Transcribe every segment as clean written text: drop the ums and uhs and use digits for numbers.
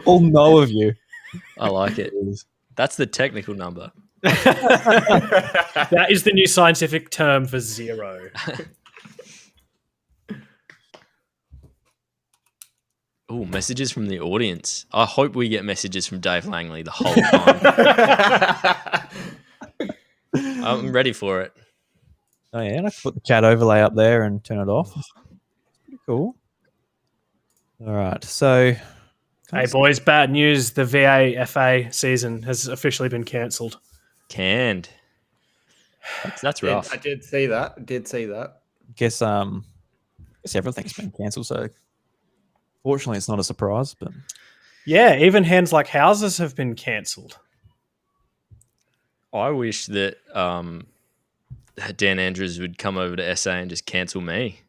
All no of you. I like it. That's the technical number. That is the new scientific term for zero. Oh, messages from the audience. I hope we get messages from Dave Langley the whole time. I'm ready for it. Oh yeah, and I can put the chat overlay up there and turn it off. It's pretty cool. All right, so Hey boys, bad news. The VAFA season has officially been cancelled. Canned. That's rough. I did see that. guess everything's been cancelled. So fortunately, it's not a surprise. But Yeah, even hands like houses have been cancelled. I wish that Dan Andrews would come over to SA and just cancel me.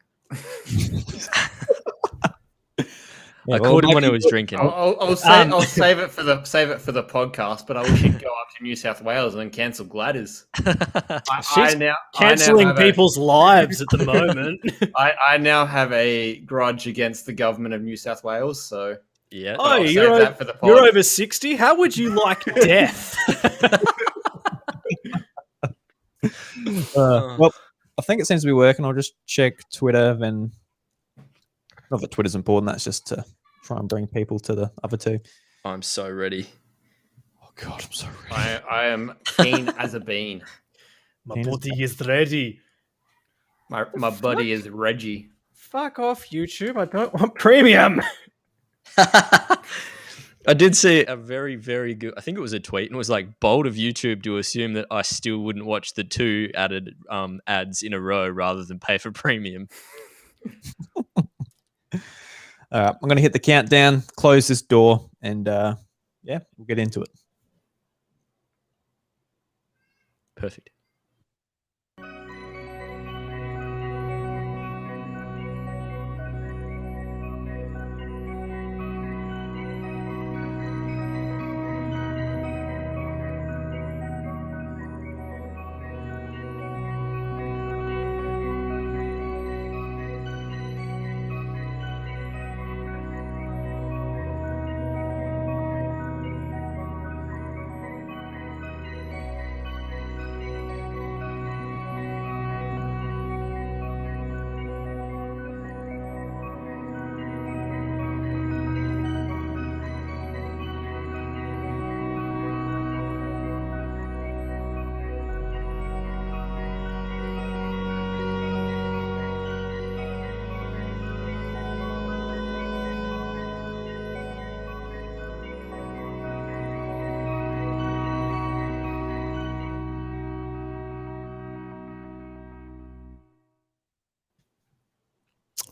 I caught him when I was drinking. I'll save it for the podcast. But I wish he'd go up to New South Wales and then cancel Gladys. She's cancelling people's lives at the moment. I now have a grudge against the government of New South Wales. So yeah. Oh, you're over 60. How would you like death? Well, I think it seems to be working. I'll just check Twitter and. Not that Twitter's important. That's just to try and bring people to the other two. I'm so ready. Oh God, I'm so ready. I am keen as a bean. My body is ready. My buddy is Reggie. Fuck off, YouTube. I don't want premium. I did see a very, very good, I think it was a tweet, and it was like, bold of YouTube to assume that I still wouldn't watch the two added ads in a row rather than pay for premium. All right, I'm going to hit the countdown, close this door, and yeah, we'll get into it. Perfect.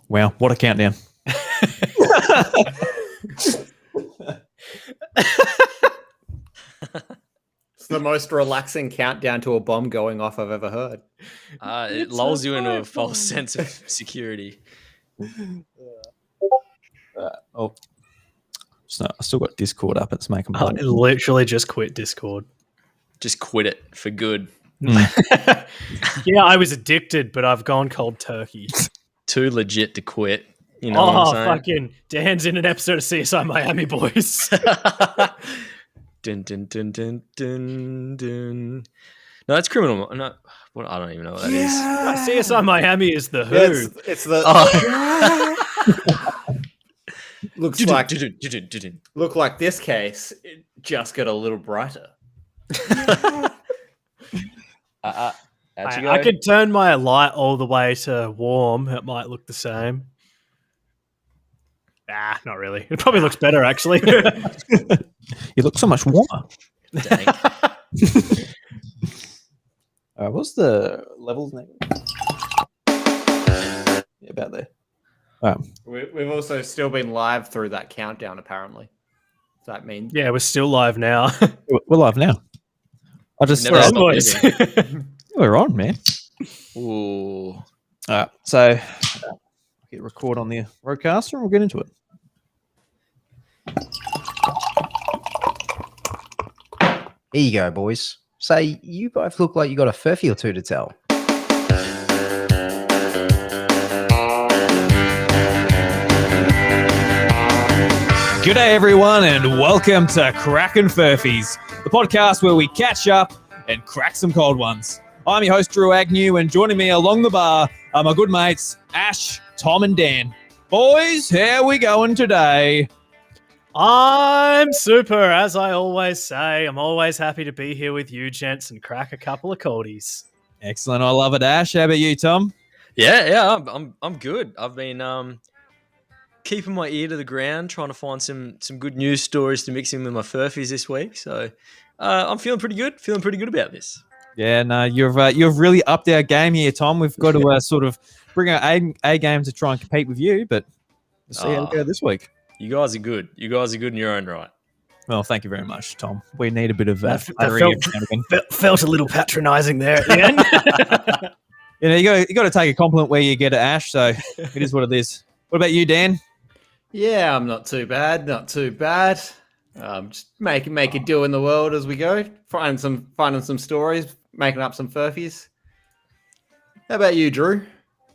Wow, what a countdown. It's the most relaxing countdown to a bomb going off I've ever heard. It lulls you into a false sense of security. Oh, so I still got Discord up. It's making I literally just quit Discord. Just quit it for good. Yeah, I was addicted, but I've gone cold turkey. Too legit to quit. You know what I'm saying? Fucking Dan's in an episode of CSI Miami, boys. Dun, dun, dun, dun, dun, dun. No, that's criminal. No, what? I don't even know what that is. CSI Miami is the Who. It's the looks like this case it just got a little brighter. I could turn my light all the way to warm. It might look the same. Not really. It probably looks better, actually. You look so much warmer. Dang. What's the levels name? Yeah, about there. We've also still been live through that countdown, apparently. Does that mean? Yeah, we're still live now. We're live now. I just Never stop boys. we're on, man. Ooh. All right, so hit record on the roadcaster and we'll get into it. Here you go, boys. Say, you both look like you got a furphy or two to tell. G'day everyone and welcome to Crackin Furphys, the podcast where we catch up and crack some cold ones. I'm your host Drew Agnew and joining me along the bar are my good mates Ash, Tom and Dan. Boys, how we going today? I'm super, as I always say. I'm always happy to be here with you, gents, and crack a couple of coldies. Excellent, I love it, Ash. How about you, Tom? Yeah, I'm good. I've been keeping my ear to the ground, trying to find some good news stories to mix in with my Furphys this week. So I'm feeling pretty good. Feeling pretty good about this. Yeah, no, you've really upped our game here, Tom. We've got to sort of bring our A game to try and compete with you, but we'll see how we go this week. You guys are good. You guys are good in your own right. Well, thank you very much, Tom. We need a bit of That felt a little patronising there at the end. You know, you got to take a compliment where you get it, Ash. So it is what it is. What about you, Dan? Yeah, I'm not too bad. Not too bad. Just make do in the world as we go. Finding some stories, making up some Furphys. How about you, Drew?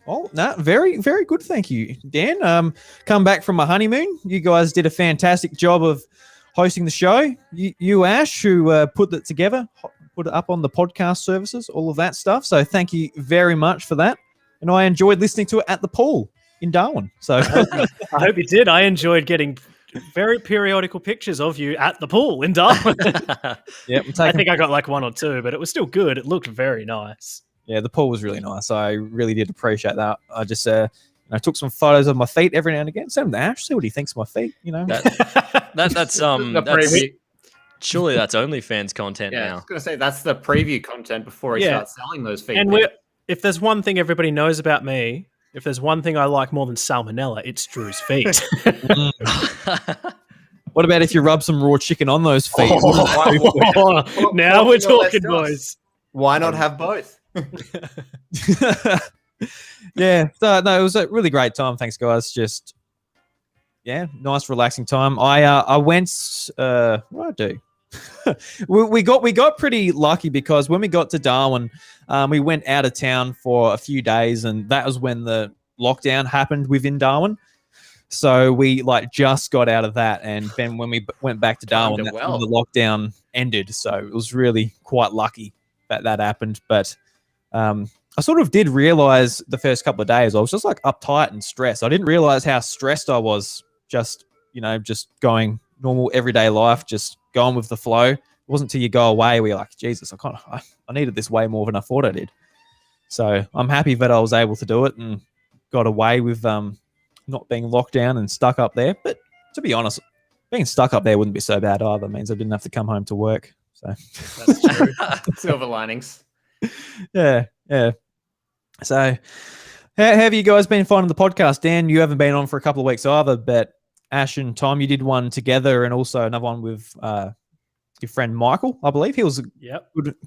Oh, no, very, very good. Thank you, Dan. Come back from my honeymoon. You guys did a fantastic job of hosting the show. You Ash, who put it together, put it up on the podcast services, all of that stuff. So thank you very much for that. And I enjoyed listening to it at the pool in Darwin. So I hope you did. I enjoyed getting very periodical pictures of you at the pool in Darwin. yeah, I think I got like one or two, but it was still good. It looked very nice. Yeah, the pool was really nice. I really did appreciate that. I just I took some photos of my feet every now and again. Send them to Ash, see what he thinks of my feet. You know, that's preview. Surely that's OnlyFans content Yeah, I now. was going to say that's the preview content before he starts selling those feet. And if there's one thing everybody knows about me, if there's one thing I like more than salmonella, it's Drew's feet. What about if you rub some raw chicken on those feet? Now we're talking, boys. Why not have both? Yeah, so no, it was a really great time. Thanks, guys. Just nice, relaxing time. I went. What did I do? we got pretty lucky because when we got to Darwin, we went out of town for a few days, and that was when the lockdown happened within Darwin. So we just got out of that, and then when we went back to Darwin, that's when the lockdown ended. So it was really quite lucky that happened. But I sort of did realize the first couple of days I was just uptight and stressed. I didn't realize how stressed I was. Just going normal everyday life, just going with the flow. It wasn't until you go away where you're like, Jesus, I needed this way more than I thought I did. So I'm happy that I was able to do it and got away with not being locked down and stuck up there. But to be honest, being stuck up there wouldn't be so bad either. It means I didn't have to come home to work. So that's true. Silver linings. Yeah. So how have you guys been finding the podcast? Dan, you haven't been on for a couple of weeks either, but Ash and Tom, you did one together and also another one with your friend Michael, I believe. He was a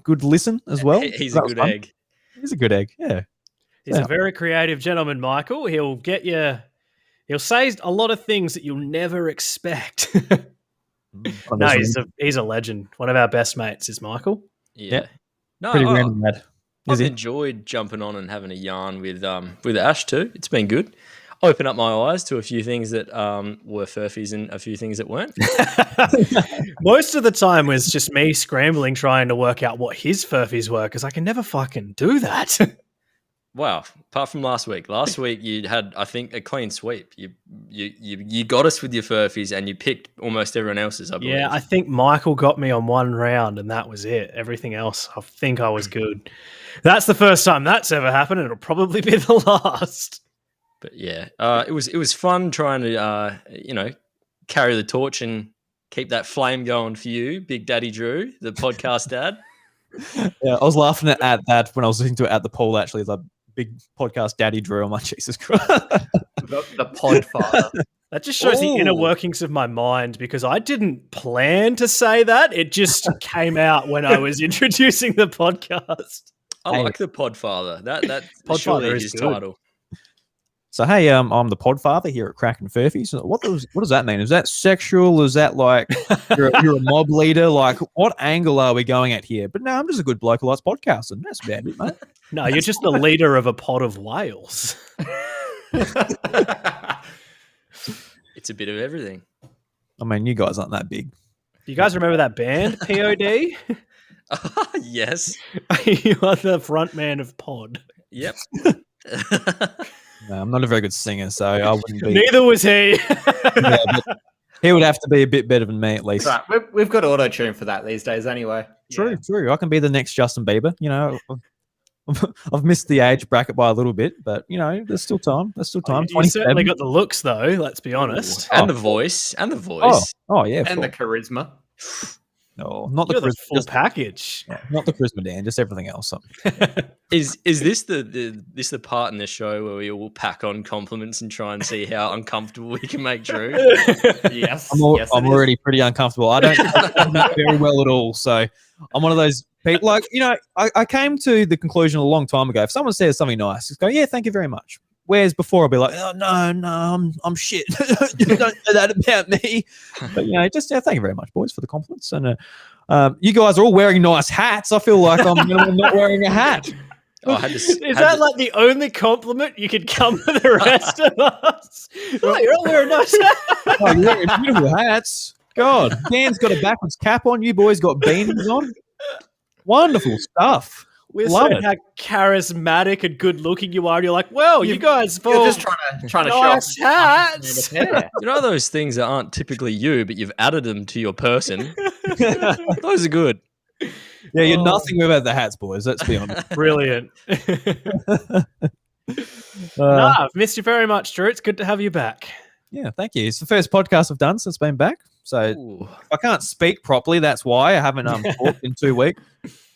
good listen as well. He's a good egg. He's a good egg, yeah. He's a very creative gentleman, Michael. He'll say a lot of things that you'll never expect. No, he's a legend. One of our best mates is Michael. Yeah. No, pretty random, lad. I've enjoyed jumping on and having a yarn with Ash too. It's been good. Open up my eyes to a few things that were Furphys and a few things that weren't. Most of the time was just me scrambling trying to work out what his Furphys were because I can never fucking do that. Wow. Apart from last week. Last week you had, I think, a clean sweep. You got us with your Furphys and you picked almost everyone else's, I believe. Yeah, I think Michael got me on one round and that was it. Everything else, I think I was good. That's the first time that's ever happened and it'll probably be the last. But yeah, it was fun trying to, carry the torch and keep that flame going for you, Big Daddy Drew, the podcast dad. Yeah, I was laughing at that when I was listening to it at the poll, actually, the big podcast Daddy Drew. I'm like, Jesus Christ. The pod father. That just shows the inner workings of my mind because I didn't plan to say that. It just came out when I was introducing the podcast. I like the Podfather. That Podfather surely is his good. title. So, hey, I'm the Podfather here at Crackin Furphys. What does that mean? Is that sexual? Is that like you're a mob leader? Like, what angle are we going at here? But no, I'm just a good bloke who likes podcasting. That's about it, mate. No, you're just the leader of a pod of whales. It's a bit of everything. I mean, you guys aren't that big. You guys remember that band, POD? Yes. You are the front man of Pod. Yep. No, I'm not a very good singer, so I wouldn't be. Neither was he. Yeah, but he would have to be a bit better than me, at least. Right, we've got auto tune for that these days, anyway. True, true. I can be the next Justin Bieber. You know, I've missed the age bracket by a little bit, but you know, there's still time. There's still time. You certainly got the looks, though. Let's be honest. And the voice. And the voice. Oh yeah, And the charisma. no, not You're the the full package. not the charisma, Dan. Just everything else. Is this the part in the show where we all pack on compliments and try and see how uncomfortable we can make Drew? Yes. I'm already pretty uncomfortable. I don't do that very well at all. So I'm one of those people. Like, you know, I came to the conclusion a long time ago. If someone says something nice, just go, yeah, thank you very much. Whereas before I'll be like, oh no, I'm shit. You don't know that about me. But you know, just thank you very much, boys, for the compliments. And you guys are all wearing nice hats. I feel like I'm not wearing a hat. Oh, Is that like the only compliment you could come to the rest of us? Oh, you're all wearing nice hats. Oh, you're wearing beautiful hats. God, Dan's got a backwards cap on. You boys got beanies on. Wonderful stuff. We're Love saying it. how charismatic and good looking you are. And you're like, well, you guys You're both just trying to nice show off. hats. Yeah. You know those things that aren't typically you, but you've added them to your person? Those are good. Yeah, you're nothing without the hats, boys. Let's be honest. Brilliant. I've missed you very much, Drew. It's good to have you back. Yeah, thank you. It's the first podcast I've done since been back. So Ooh. if I can't speak properly, that's why I haven't talked in 2 weeks.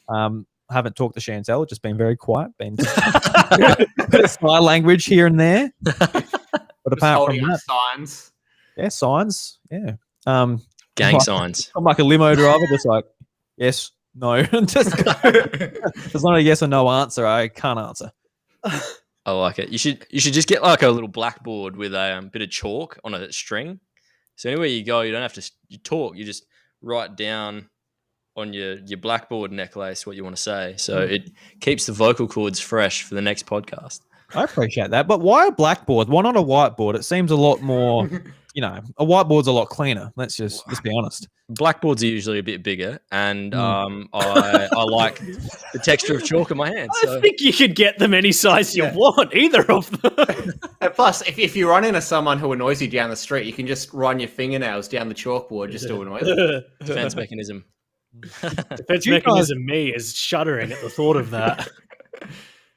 I haven't talked to Chantel, just been very quiet, been bit of sign language here and there. But apart from that, signs. yeah, signs, yeah. Gang like- signs. I'm like a limo driver, just like yes, no, just go. There's not a yes or no answer. I can't answer. I like it. You should just get like a little blackboard with a bit of chalk on a string. So anywhere you go, you don't have to you talk. You just write down on your blackboard necklace what you want to say. So it keeps the vocal cords fresh for the next podcast. I appreciate that, but why a blackboard? Why not a whiteboard? It seems a lot more. You know, a whiteboard's a lot cleaner. Let's be honest. Blackboards are usually a bit bigger, and I like the texture of chalk in my hands. So. I think you could get them any size you want, either of them. And plus, if you run into someone who annoys you down the street, you can just run your fingernails down the chalkboard just to annoy them. Defense mechanism. Defense mechanism me is shuddering at the thought of that.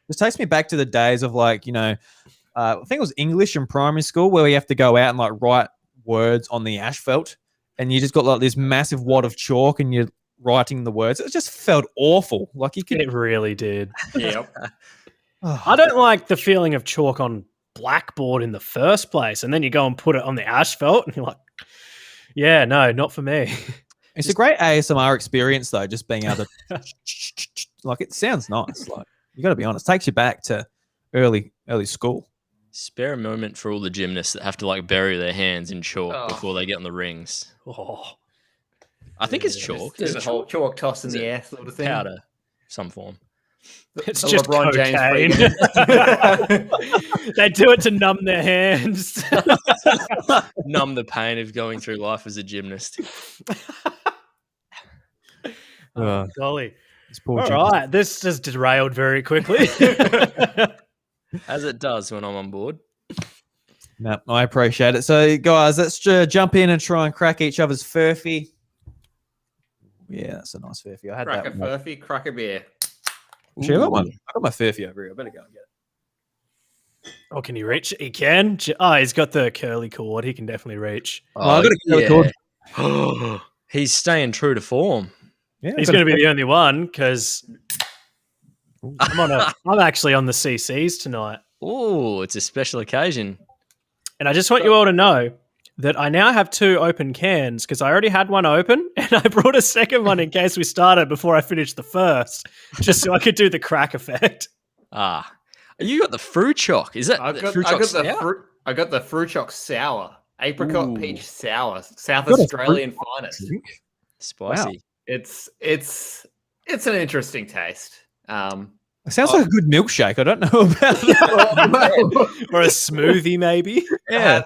This takes me back to the days of like, you know, I think it was English in primary school where we have to go out and like write words on the asphalt, and you just got like this massive wad of chalk and you're writing the words. It just felt awful. Like you could. It really did. Yep. I don't like the feeling of chalk on blackboard in the first place, and then you go and put it on the asphalt, and you're like, yeah, no, not for me. It's a great ASMR experience though, just being able to like it sounds nice. Like you got to be honest, takes you back to early school. Spare a moment for all the gymnasts that have to like bury their hands in chalk before they get on the rings. Oh, I think it's chalk. There's It's a whole chalk toss in the air sort of thing. powder, some form. it's The just LeBron James cocaine. They do it to numb their hands. Numb the pain of going through life as a gymnast. Golly. Poor All Jim. right, this just derailed very quickly. As it does when I'm on board. No, I appreciate it. So, guys, let's jump in and try and crack each other's Furphy. Yeah, that's a nice Furphy. I had Crack a that one. Furphy, crack a beer. Actually, I got one. I got my Furphy over here. I better go and get it. Oh, can he reach? He can. Oh, he's got the curly cord. He can definitely reach. I got a curly cord. He's staying true to form. Yeah, He's going to be the only one because I'm actually on the CCs tonight. Oh, it's a special occasion. And I just want you all to know that I now have 2 open cans because I already had one open and I brought a second one in case we started before I finished the first, just so I could do the crack effect. Ah, you got the fruit choc. Is that I the got fruit choc stout? the fruit choc sour. Apricot Ooh. peach sour. South Got a Australian finest. Spicy. Wow. It's an interesting taste. It sounds like a good milkshake. I don't know about that. Or a smoothie, maybe. Yeah.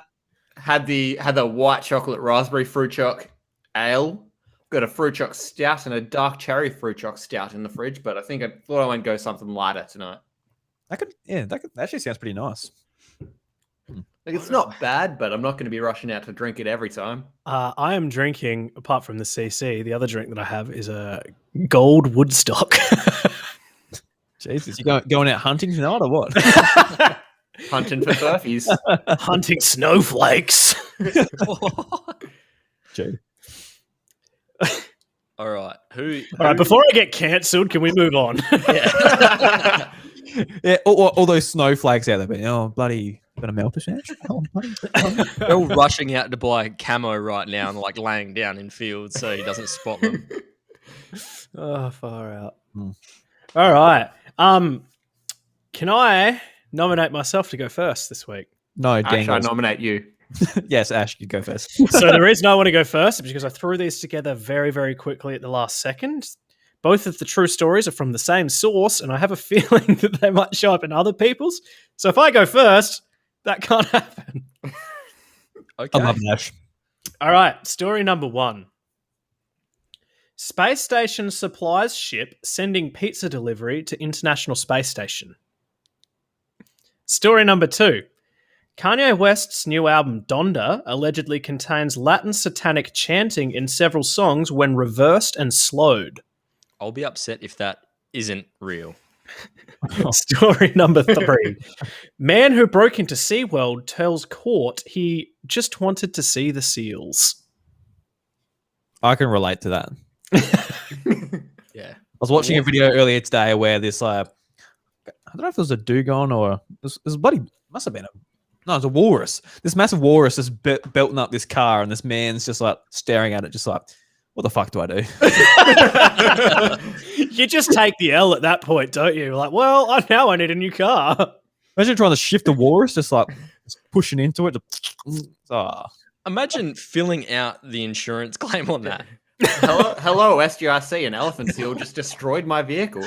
had the white chocolate raspberry fruit choc ale. Got a fruit choc stout and a dark cherry fruit choc stout in the fridge, but I thought I might go something lighter tonight. That actually sounds pretty nice. Like, it's not bad, but I'm not going to be rushing out to drink it every time. I am drinking, apart from the CC, the other drink that I have is a Gold Woodstock. Jesus, you going out hunting tonight or what? Hunting for Furphys. Hunting snowflakes. Gee. All right. All right, before I get cancelled, can we move on? Yeah, all those snowflakes out there, but bloody gonna melt us, oh, They're all rushing out to buy camo right now and like laying down in fields so he doesn't spot them. Oh, far out. All right. Can I nominate myself to go first this week? No, Ash, I nominate you. Yes, Ash, you go first. So the reason I want to go first is because I threw these together very, very quickly at the last second. Both of the true stories are from the same source, and I have a feeling that they might show up in other people's. So if I go first, that can't happen. Okay. I love it, Ash. All right, story number 1. Space station supplies ship sending pizza delivery to International Space Station. Story number 2. Kanye West's new album Donda allegedly contains Latin satanic chanting in several songs when reversed and slowed. I'll be upset if that isn't real. Story number 3. Man who broke into SeaWorld tells court he just wanted to see the seals. I can relate to that. Yeah. I was watching a video earlier today where this, I don't know if it was a dugong or it was bloody, must have been it was a walrus. This massive walrus is belting up this car, and this man's just like staring at it, just like, what the fuck do I do? You just take the L at that point, don't you? Like, well, now I need a new car. Imagine trying to shift a walrus, just like pushing into it. Imagine filling out the insurance claim on that. Hello, SGRC. An elephant seal just destroyed my vehicle.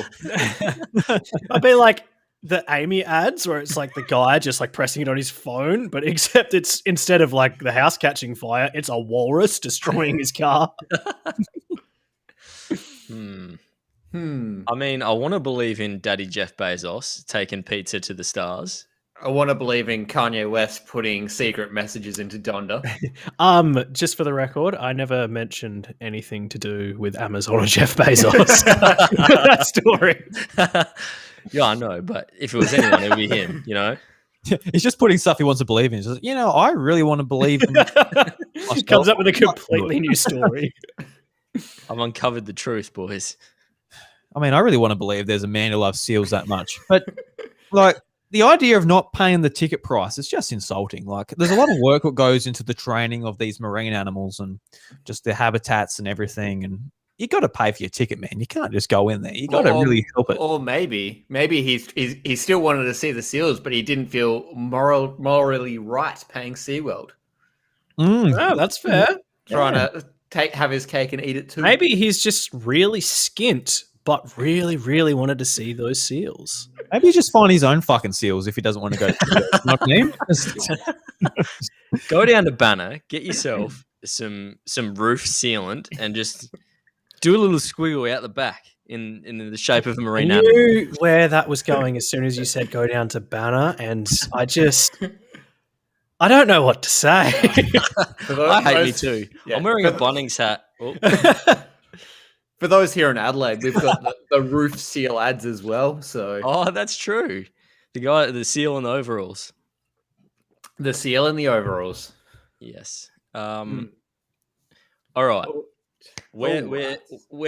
I'd be like the Amy ads where it's like the guy just like pressing it on his phone, but except it's instead of like the house catching fire, it's a walrus destroying his car. I mean, I want to believe in Daddy Jeff Bezos taking pizza to the stars. I want to believe in Kanye West putting secret messages into Donda. Just for the record, I never mentioned anything to do with Amazon or Jeff Bezos. That story. Yeah, I know, but if it was anyone, it would be him, you know? He's just putting stuff he wants to believe in. He's just, I really want to believe in He comes up with a completely new story. I've uncovered the truth, boys. I mean, I really want to believe there's a man who loves seals that much. But, like, the idea of not paying the ticket price is just insulting. Like, there's a lot of work that goes into the training of these marine animals and just their habitats and everything. And you got to pay for your ticket, man. You can't just go in there. You got to really help it. Or maybe he still wanted to see the seals, but he didn't feel morally right paying SeaWorld. Oh, that's fair. Trying to have his cake and eat it too. Maybe he's just really skint, but really, really wanted to see those seals. Maybe he just find his own fucking seals if he doesn't want to go. You know what I mean? Go down to Banner, get yourself some roof sealant, and just do a little squiggle out the back in the shape of a marine I animal. knew where that was going as soon as you said go down to Banner, and I don't know what to say. I hate me too. Yeah. I'm wearing a Bunnings hat. Oh. For those here in Adelaide, we've got the roof seal ads as well. So, that's true. The seal in the overalls. The seal in the overalls. Yes. All right. Where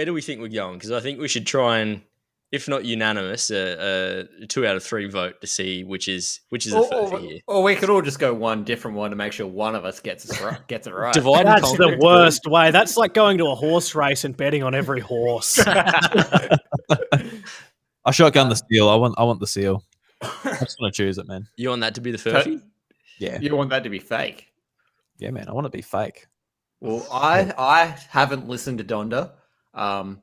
do we think we're going? Because I think we should try and, if not unanimous, a 2 out of 3 vote to see which is a Furphy here. Or we could all just go one different one to make sure one of us gets it right. Divide That's the worst way. That's like going to a horse race and betting on every horse. I shotgun the seal. I want the seal. I just want to choose it, man. You want that to be the Furphy? Yeah. You want that to be fake? Yeah, man. I want it to be fake. Well, I haven't listened to Donda. I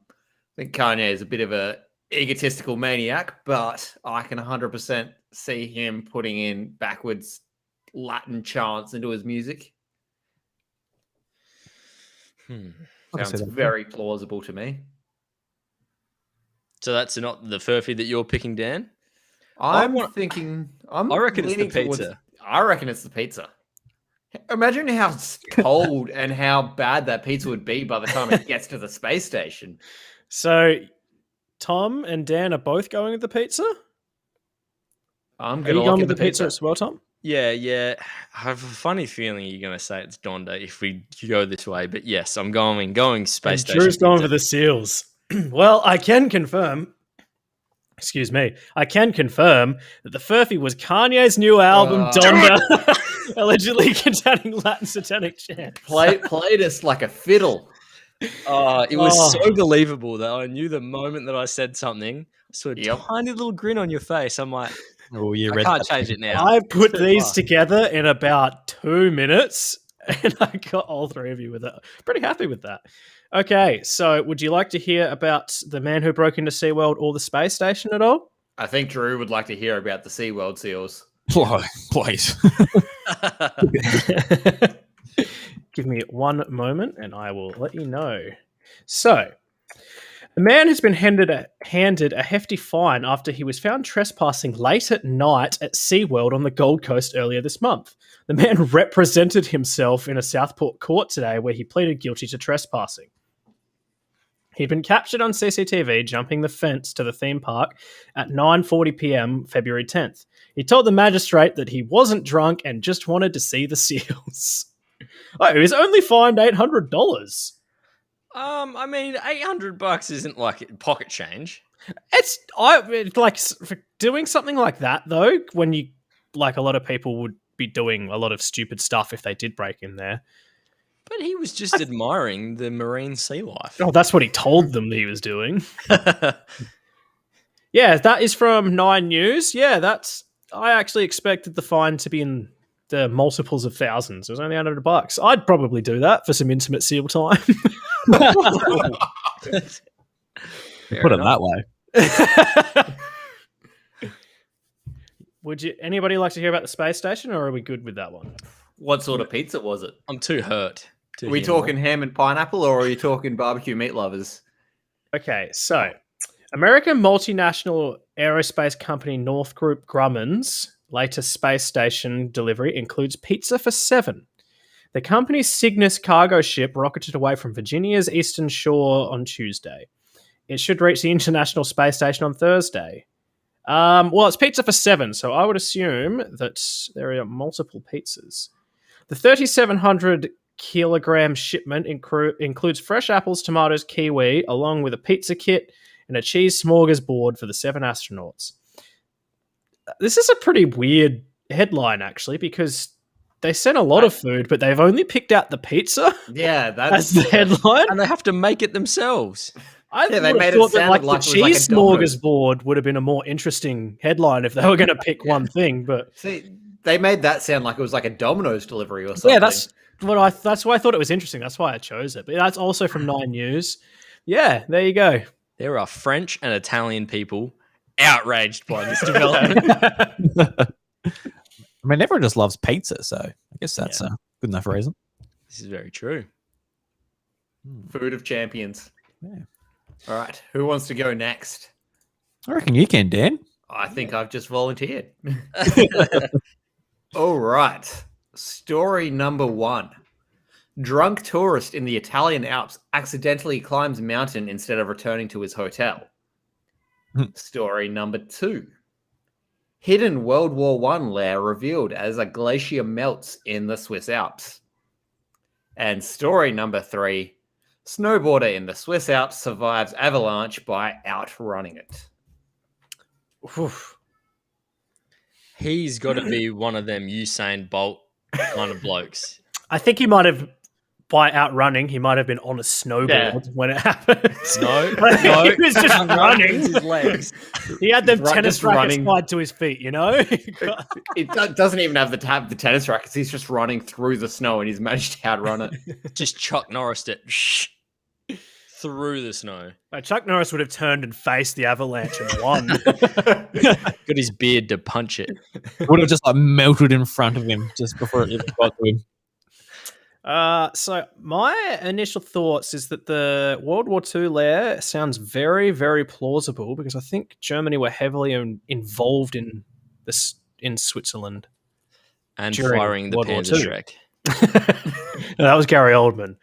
think Kanye is a bit of a egotistical maniac, but I can 100% see him putting in backwards Latin chants into his music. I can see Sounds that. very plausible to me. So that's not the Furphy that you're picking, Dan? I'm I reckon it's the leaning towards- pizza. I reckon it's the pizza. Imagine how cold and how bad that pizza would be by the time it gets to the space station. So, Tom and Dan are both going with the pizza. I'm Are going you to going lock in with the the pizza pizza. as well, Tom? Yeah. I have a funny feeling you're going to say it's Donda if we go this way. But yes, I'm going space station. Drew's going pizza. for the seals. Well, I can confirm. Excuse me. I can confirm that the Furphy was Kanye's new album, Donda, allegedly containing Latin satanic chants. Played us like a fiddle. It was so believable that I knew the moment that I said something. I saw a Yep. tiny little grin on your face. I'm like, Oh, you I read can't that. change it now. I put It's too these far. together in about 2 minutes, and I got all three of you with it. Pretty happy with that. Okay, so would you like to hear about the man who broke into SeaWorld or the space station at all? I think Drew would like to hear about the SeaWorld seals. Please. Give me one moment and I will let you know. So, a man has been handed a hefty fine after he was found trespassing late at night at SeaWorld on the Gold Coast earlier this month. The man represented himself in a Southport court today where he pleaded guilty to trespassing. He'd been captured on CCTV jumping the fence to the theme park at 9:40 p.m. February 10th. He told the magistrate that he wasn't drunk and just wanted to see the seals. Oh, he was only fined $800. I mean, $800 isn't like pocket change. It's like for doing something like that though. When you like, a lot of people would be doing a lot of stupid stuff if they did break in there. But he was just admiring the marine sea life. Oh, that's what he told them that he was doing. Yeah, that is from 9 News. Yeah, I actually expected the fine to be in the multiples of thousands. It was only $100. I'd probably do that for some intimate seal time. Put it that way. Would anybody like to hear about the space station, or are we good with that one? What sort of pizza was it? I'm too hurt. Are we talking ham and pineapple, or are you talking barbecue meat lovers? Okay, so American multinational aerospace company Northrop Grumman's latest space station delivery includes pizza for 7. The company's Cygnus cargo ship rocketed away from Virginia's eastern shore on Tuesday. It should reach the International Space Station on Thursday. Well, it's pizza for 7, so I would assume that there are multiple pizzas. The 3,700 kilogram shipment includes fresh apples, tomatoes, kiwi, along with a pizza kit and a cheese smorgasbord for the 7 astronauts. This is a pretty weird headline, actually, because they sent a lot of food, but they've only picked out the pizza Yeah, as the headline. And they have to make it themselves. I Yeah, they would have made it thought that sound like like the it was like a cheese Domino's. smorgasbord would have been a more interesting headline if they were going to pick one thing. But See, they made that sound like it was like a Domino's delivery or something. yeah, that's why I thought it was interesting. That's why I chose it. But that's also from 9 News. Yeah, there you go. There are French and Italian people outraged by this development. I mean, everyone just loves pizza, so I guess that's a good enough reason. This is very true. Food of champions. Yeah. All right, who wants to go next? I reckon you can, Dan. I think I've just volunteered. All right. Story number 1. Drunk tourist in the Italian Alps accidentally climbs mountain instead of returning to his hotel. Story number 2. Hidden World War I lair revealed as a glacier melts in the Swiss Alps. And story number 3. Snowboarder in the Swiss Alps survives avalanche by outrunning it. Oof. He's got to be one of them Usain Bolt kind of blokes. I think he might have, by outrunning, he might have been on a snowboard when it happened. No, He was just running. His legs. He had them Just tennis rackets running. tied to his feet, you know? It doesn't even have the tennis rackets. He's just running through the snow and he's managed to outrun it. Just Chuck Norris it. through the snow. Chuck Norris would have turned and faced the avalanche and won. Got his beard to punch it. Would have just like melted in front of him just before it even got to him. So my initial thoughts is that the World War II lair sounds very, very plausible because I think Germany were heavily involved in this in Switzerland And during firing the World War II. Panzerschreck. No, that was Gary Oldman.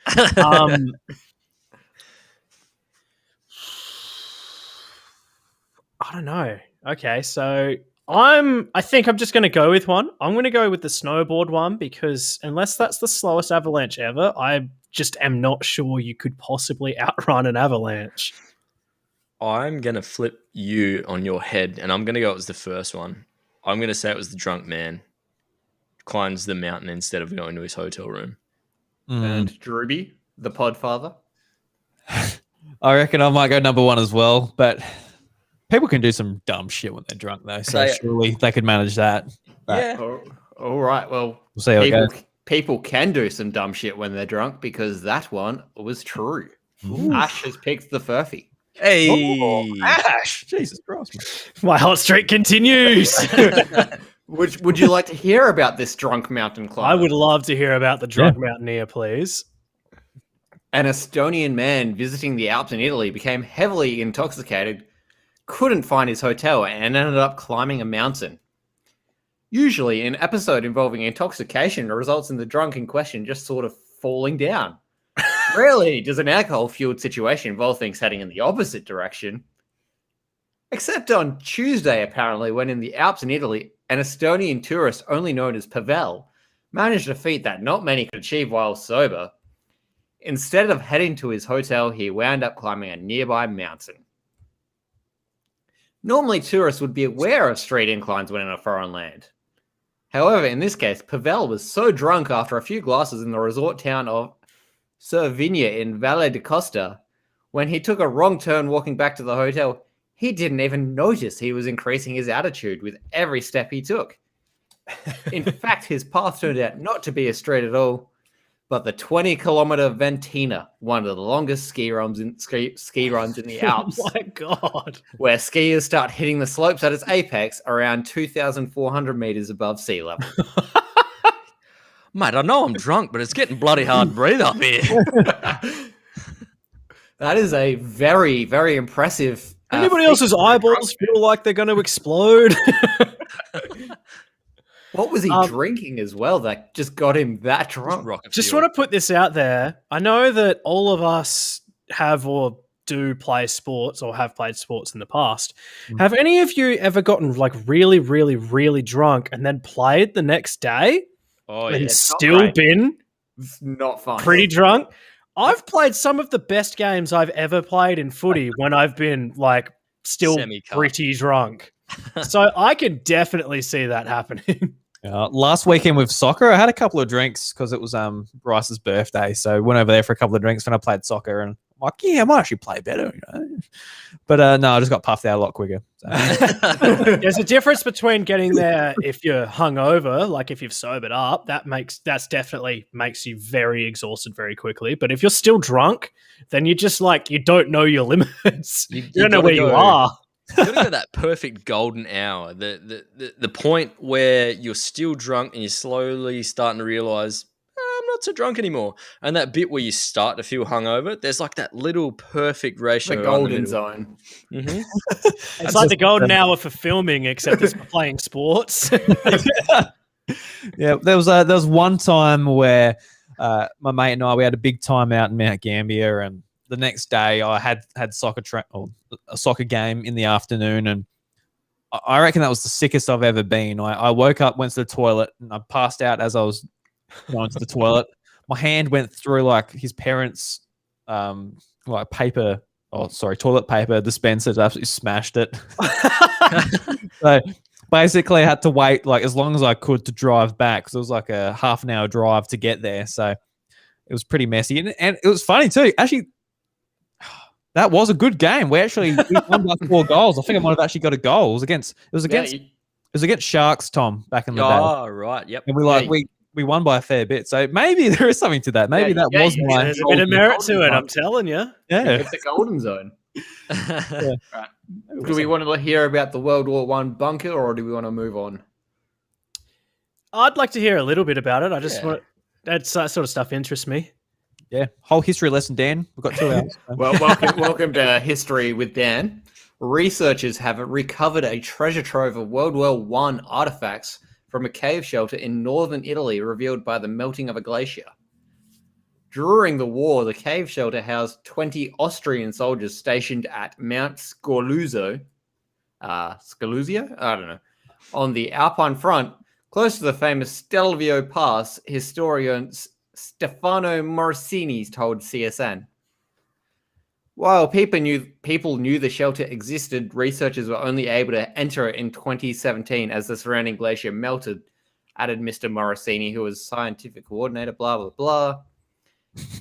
I don't know. Okay, so I think I'm just going to go with one. I'm going to go with the snowboard one because unless that's the slowest avalanche ever, I just am not sure you could possibly outrun an avalanche. I'm going to flip you on your head, and I'm going to go it was the first one. I'm going to say it was the drunk man climbs the mountain instead of going to his hotel room. And Drewby, the podfather. I reckon I might go number one as well, but people can do some dumb shit when they're drunk, though. So surely they could manage that. But Yeah. All right. Well, we'll see how it goes. people can do some dumb shit when they're drunk because that one was true. Ash has picked the Furphy. Hey. Oh, Ash! Jesus Christ, man. My hot streak continues. Would you like to hear about this drunk mountain climber? I would love to hear about the drunk mountaineer, please. An Estonian man visiting the Alps in Italy became heavily intoxicated, couldn't find his hotel, and ended up climbing a mountain. Usually, an episode involving intoxication results in the drunk in question just sort of falling down. Rarely does an alcohol-fueled situation involve things heading in the opposite direction. Except on Tuesday, apparently, when in the Alps in Italy, an Estonian tourist only known as Pavel managed a feat that not many could achieve while sober. Instead of heading to his hotel, he wound up climbing a nearby mountain. Normally, tourists would be aware of street inclines when in a foreign land. However, in this case, Pavel was so drunk after a few glasses in the resort town of Cervinia in Valle d'Aosta, when he took a wrong turn walking back to the hotel, he didn't even notice he was increasing his altitude with every step he took. In fact, his path turned out not to be a straight at all, but the 20-kilometer Ventina, one of the longest ski runs in the Alps. Oh my God. Where skiers start hitting the slopes at its apex around 2,400 meters above sea level. Mate, I know I'm drunk, but it's getting bloody hard to breathe up here. That is a very, very impressive... Anybody else's eyeballs feel like they're going to explode? What was he drinking as well that just got him that drunk? Just want to put this out there. I know that all of us have or do play sports or have played sports in the past. Have any of you ever gotten like really, really, really drunk and then played the next day? Oh, And yeah. still been It's not fun. pretty drunk? I've played some of the best games I've ever played in footy when I've been like still Semi-cut. pretty drunk. So I can definitely see that happening. Last weekend with soccer, I had a couple of drinks because it was Bryce's birthday. So went over there for a couple of drinks when I played soccer, and I'm like, yeah, I might actually play better. You know? But no, I just got puffed out a lot quicker. So. There's a difference between getting there if you're hungover, like if you've sobered up. That's definitely makes you very exhausted very quickly. But if you're still drunk, then you're just like you don't know your limits. You don't know where you are. You gotta go that perfect golden hour, the point where you're still drunk and you're slowly starting to realize I'm not so drunk anymore, and that bit where you start to feel hungover. There's like that little perfect ratio, The golden zone. Mm-hmm. It's like the golden hour for filming, except it's for playing sports. Yeah, there was one time where my mate and I we had a big time out in Mount Gambier, and the next day I had a soccer game in the afternoon, and I reckon that was the sickest I've ever been. I woke up, went to the toilet, and I passed out as I was going to the toilet. My hand went through like his parents' toilet paper dispenser. Absolutely smashed it. So basically, I had to wait like as long as I could to drive back because it was like a half an hour drive to get there. So it was pretty messy, and it was funny too. Actually, that was a good game. We won by 4 goals. I think I might have actually got a goal. It was against Sharks, Tom, back in the day. Oh, right. Yep. And we we won by a fair bit. So maybe there is something to that. Maybe Yeah, that yeah, was yeah, my There's a bit of merit to it, golden I'm telling you. Yeah. It's the golden zone. Yeah. Right. Do we want to hear about the World War One bunker, or do we want to move on? I'd like to hear a little bit about it. I just Yeah. want that sort of stuff interests me. Yeah. Whole history lesson, Dan. We've got 2 hours. Well, welcome to History with Dan. Researchers have recovered a treasure trove of World War One artifacts from a cave shelter in northern Italy, revealed by the melting of a glacier. During the war, the cave shelter housed 20 Austrian soldiers stationed at Mount Scorluzzo, Scaluzio? I don't know, on the Alpine front, close to the famous Stelvio Pass. Historian Stefano Morosini told CSN. While people knew the shelter existed, researchers were only able to enter it in 2017 as the surrounding glacier melted, added Mr. Morosini, who was scientific coordinator, blah, blah, blah.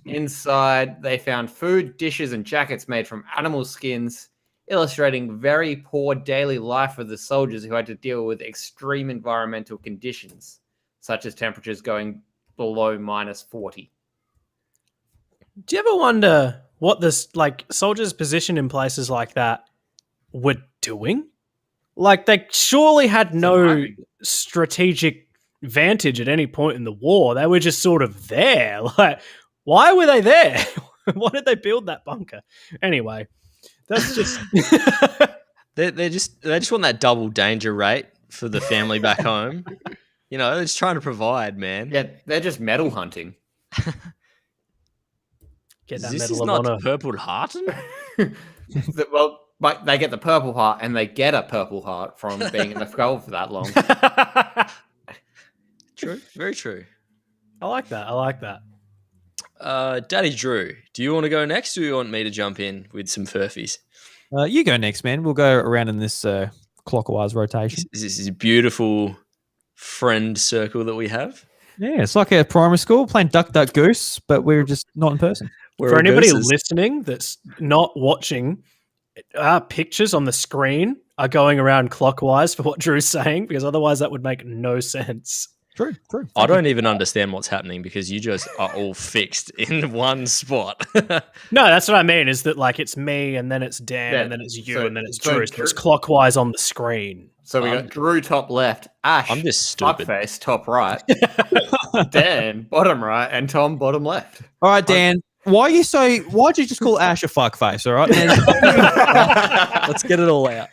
Inside, they found food, dishes, and jackets made from animal skins, illustrating very poor daily life of the soldiers who had to deal with extreme environmental conditions, such as temperatures going below -40. Do you ever wonder what this soldiers positioned in places like that were doing? Like they surely had no strategic advantage at any point in the war. They were just sort of there. Like, why were they there? Why did they build that bunker? Anyway, that's just They just want that double danger rate for the family back home. You know, they're just trying to provide, man. Yeah, they're just medal hunting. get that This medal is of not honor. Purple Hearten. Well, but they get the Purple Heart, and they get a Purple Heart from being in the skull for that long. True, very true. I like that. Daddy Drew, do you want to go next, or do you want me to jump in with some Furphys? You go next, man. We'll go around in this clockwise rotation. This is a beautiful friend circle that we have. Yeah, it's like a primary school playing Duck Duck Goose, but we're just not in person. We're For all anybody gooses. listening that's not watching, our pictures on the screen are going around clockwise for what Drew's saying, because otherwise that would make no sense. True. I don't even understand what's happening because you just are all fixed in one spot. No, that's what I mean, is that it's me and then it's Dan Yeah, and then it's you so- and then it's so Drew. So it's clockwise on the screen. So we got Drew top left, Ash I'm just stupid. fuckface top right, Dan bottom right, and Tom bottom left. All right, Dan. Why'd you just call Ash a fuckface? All right. Let's get it all out.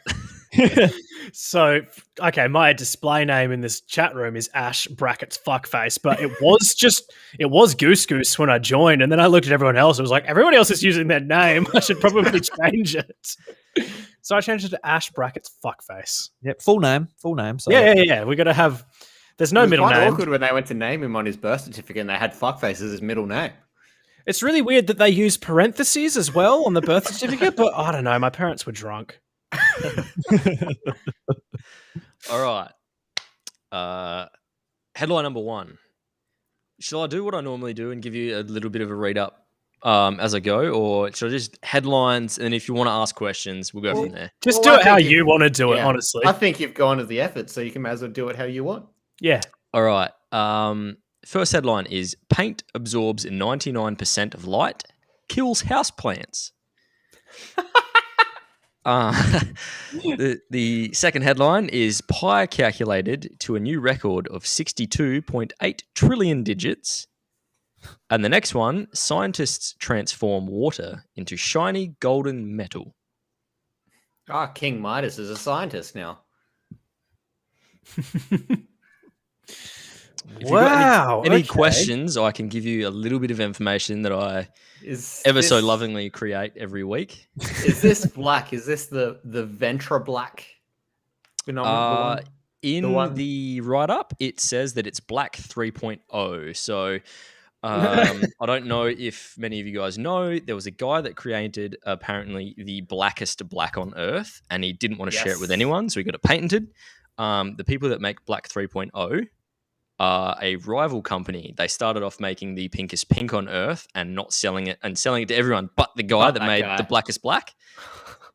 So, okay, my display name in this chat room is Ash brackets fuckface, but it was Goose Goose when I joined, and then I looked at everyone else. It was like, everyone else is using that name. I should probably change it. So I changed it to Ash brackets fuckface. Yep. Full name. So. Yeah. We got to have. There's no It was middle quite name. awkward when they went to name him on his birth certificate and they had fuckface as his middle name. It's really weird that they use parentheses as well on the birth certificate, but I don't know. My parents were drunk. All right. Headline number 1. Shall I do what I normally do and give you a little bit of a read up as I go, or should I just headlines, and if you want to ask questions, we'll go from there? Just Well, do I it how think you want to do it, Yeah. honestly. I think you've gone to the effort, so you can may as well do it how you want. Yeah. All right. First headline is paint absorbs 99% of light, kills houseplants. The second headline is pi calculated to a new record of 62.8 trillion digits. And the next one, scientists transform water into shiny golden metal. King Midas is a scientist now. If you've got any okay. questions, I can give you a little bit of information that I Is ever so this- lovingly create every week. Is this black? Is this the Ventra black phenomenon? In one- the write-up, it says that it's black 3.0. So I don't know if many of you guys know, there was a guy that created apparently the blackest black on Earth, and he didn't want to share it with Yes. anyone, so he got it patented. The people that make black 3.0 are a rival company. They started off making the pinkest pink on Earth and not selling it, and selling it to everyone but the guy But that that made guy. the blackest black.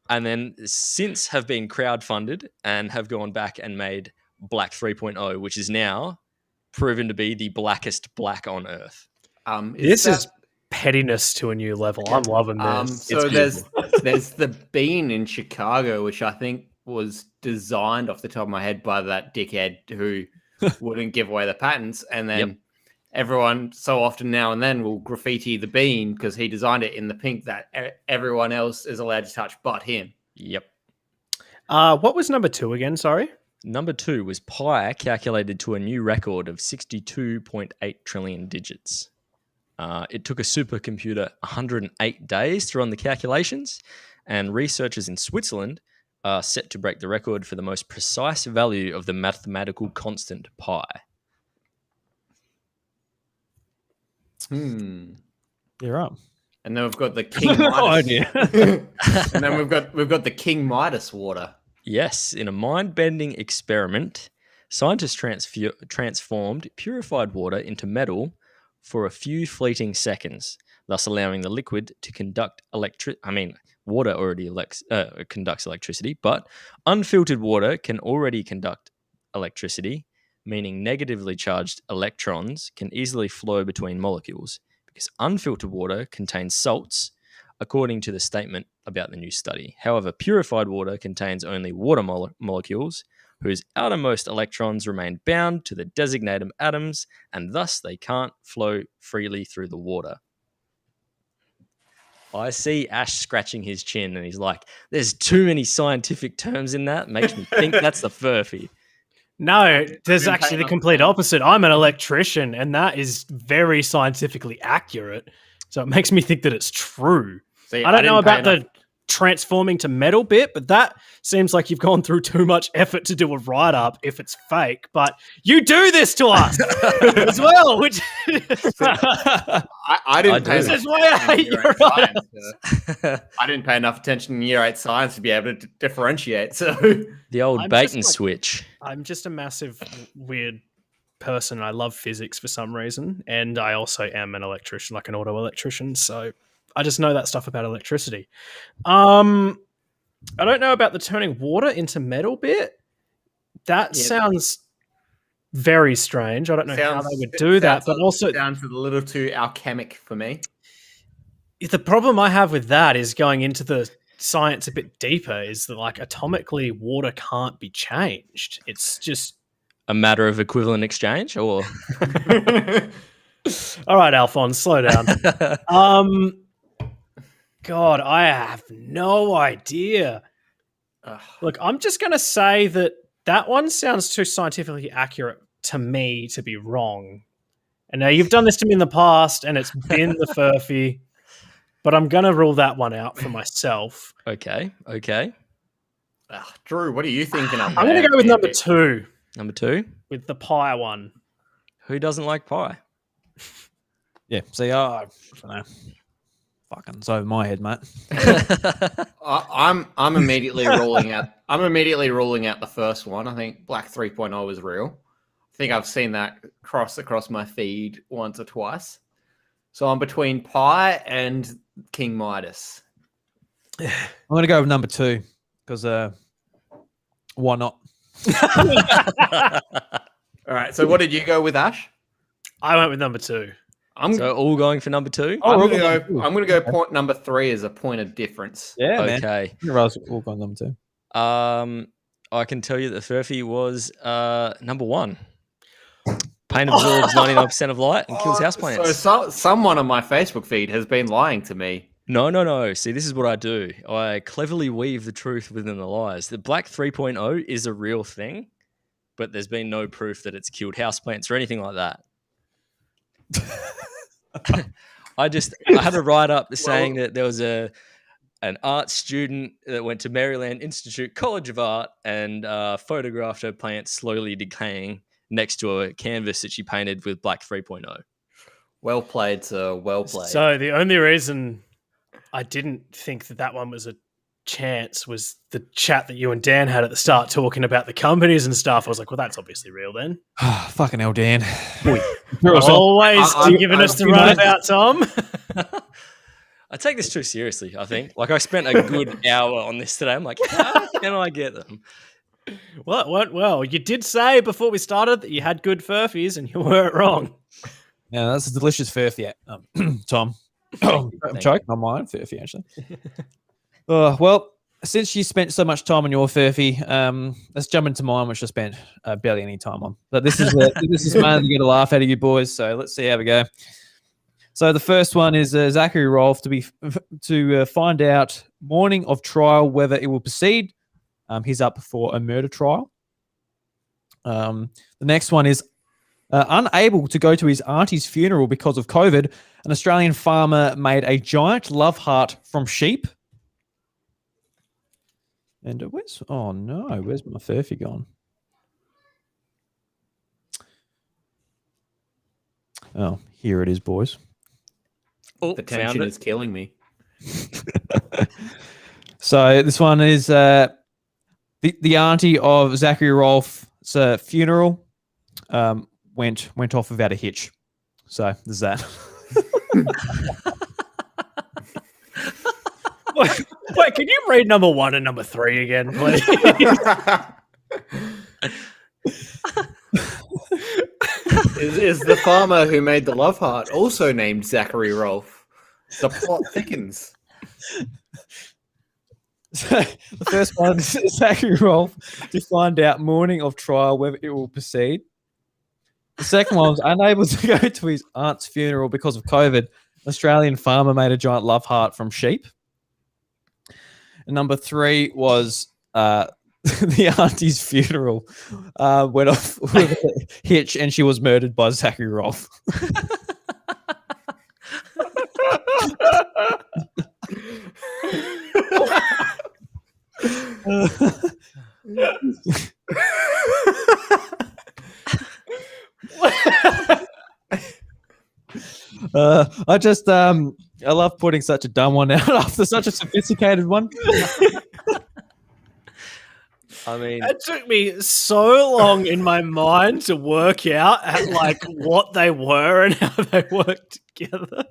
And then since have been crowdfunded and have gone back and made black 3.0, which is now proven to be the blackest black on Earth. This is pettiness to a new level. I'm loving this. So there's the bean in Chicago, which I think was designed off the top of my head by that dickhead who wouldn't give away the patents, and then everyone so often now and then will graffiti the bean because he designed it in the pink that everyone else is allowed to touch but him. Yep. What was number 2 again? Sorry. Number 2 was pi, calculated to a new record of 62.8 trillion digits. It took a supercomputer 108 days to run the calculations, and researchers in Switzerland are set to break the record for the most precise value of the mathematical constant pi. You're up. And then we've got the King Midas. No idea. And then we've got the King Midas water. Yes, in a mind-bending experiment, scientists transformed purified water into metal for a few fleeting seconds, thus allowing the liquid to conduct water already conducts electricity, but unfiltered water can already conduct electricity, meaning negatively charged electrons can easily flow between molecules, because unfiltered water contains salts, according to the statement about the new study. However, purified water contains only water molecules, whose outermost electrons remain bound to the designated atoms, and thus they can't flow freely through the water. I see Ash scratching his chin, and he's like, there's too many scientific terms in that. Makes me think that's the Furphy. No, there's actually the complete opposite. I'm an electrician, and that is very scientifically accurate. So it makes me think that it's true. See, I don't know about the transforming to metal bit, but that seems like you've gone through too much effort to do a write-up if it's fake. But you do this to us as well, which I didn't pay this is why I hate your write-ups. I didn't pay enough attention in year 8 science to be able to differentiate. So The old bait and switch. I'm just a massive weird person. I love physics for some reason, and I also am an electrician, like an auto electrician. So I just know that stuff about electricity. I don't know about the turning water into metal bit. That sounds very strange. I don't know how they would do that, but also sounds a little too alchemic for me. The problem I have with that is going into the science a bit deeper is that, like, atomically water can't be changed. It's just A matter of equivalent exchange, or all right, Alphonse, slow down. God, I have no idea. Look, I'm just going to say that one sounds too scientifically accurate to me to be wrong. And now you've done this to me in the past, and it's been the Furphy, but I'm going to rule that one out for myself. Okay. Drew, what are you thinking of? I'm going to go with number 2. Number 2, with the pie one. who doesn't like pie? Yeah. See, I don't know. Fucking it's over my head, mate. I'm immediately ruling out. I'm immediately ruling out the first one. I think Black 3.0 is real. I think I've seen that cross across my feed once or twice. So I'm between Pi and King Midas. I'm going to go with number 2 because why not? All right. So what did you go with, Ash? I went with number 2. So all going for number 2? I'm going to go point number 3 as a point of difference. Yeah, man. Okay. We'll go on number 2. I can tell you that Furphy was number 1. Paint absorbs 99% of light and kills houseplants. So someone on my Facebook feed has been lying to me. No. See, this is what I do. I cleverly weave the truth within the lies. The Black 3.0 is a real thing, but there's been no proof that it's killed houseplants or anything like that. I had a write-up saying that there was an art student that went to Maryland Institute College of Art and photographed her plants slowly decaying next to a canvas that she painted with Black 3.0. Well played, sir. Well played. So the only reason I didn't think that one was a chance was the chat that you and Dan had at the start talking about the companies and stuff. I was like, well, that's obviously real then. Fucking hell, Dan. Always giving us the runabout, Tom. I take this too seriously, I think. Like, I spent a good hour on this today. I'm like, how can I get them? Well, it went well. You did say before we started that you had good furfies, and you weren't wrong. Yeah, that's a delicious furphy, Tom. I'm choking on my own furphy, actually. Well, since you spent so much time on your furphy, let's jump into mine, which I spent barely any time on. But this is mainly to get a laugh out of you boys. So let's see how we go. So the first one is Zachary Rolfe to find out morning of trial whether it will proceed. He's up for a murder trial. The next one is unable to go to his auntie's funeral because of COVID. An Australian farmer made a giant love heart from sheep. And where's my furphy gone? Oh, here it is, boys. Oh, The tension is killing me. So this one is the auntie of Zachary Rolfe's funeral went off without a hitch. So there's that. Wait, can you read number 1 and number 3 again, please? Is the farmer who made the love heart also named Zachary Rolfe? The plot thickens. So the first one is Zachary Rolfe to find out morning of trial whether it will proceed. The second one was unable to go to his aunt's funeral because of COVID. An Australian farmer made a giant love heart from sheep. And number 3 was the auntie's funeral went off with a hitch and she was murdered by Zachary Rolfe. I love putting such a dumb one out after such a sophisticated one. I mean, it took me so long in my mind to work out what they were and how they worked together.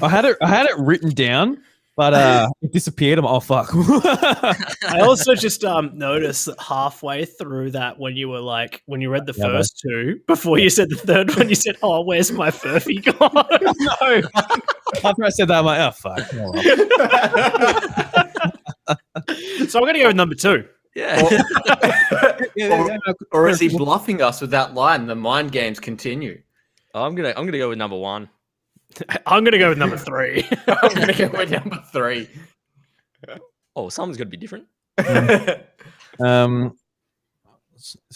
I had it written down, but it disappeared. I'm fuck. I also just noticed that halfway through that when you read the first 2 before you said the third one, you said, "Oh, where's my furphy gone?" No. After I said that, I'm like, "Oh fuck." So I'm gonna go with number 2. yeah. Or is he bluffing us with that line? The mind games continue. I'm gonna go with number 1. I'm gonna go with number 3. I'm going to go with number 3. Oh, someone's got to be different. It's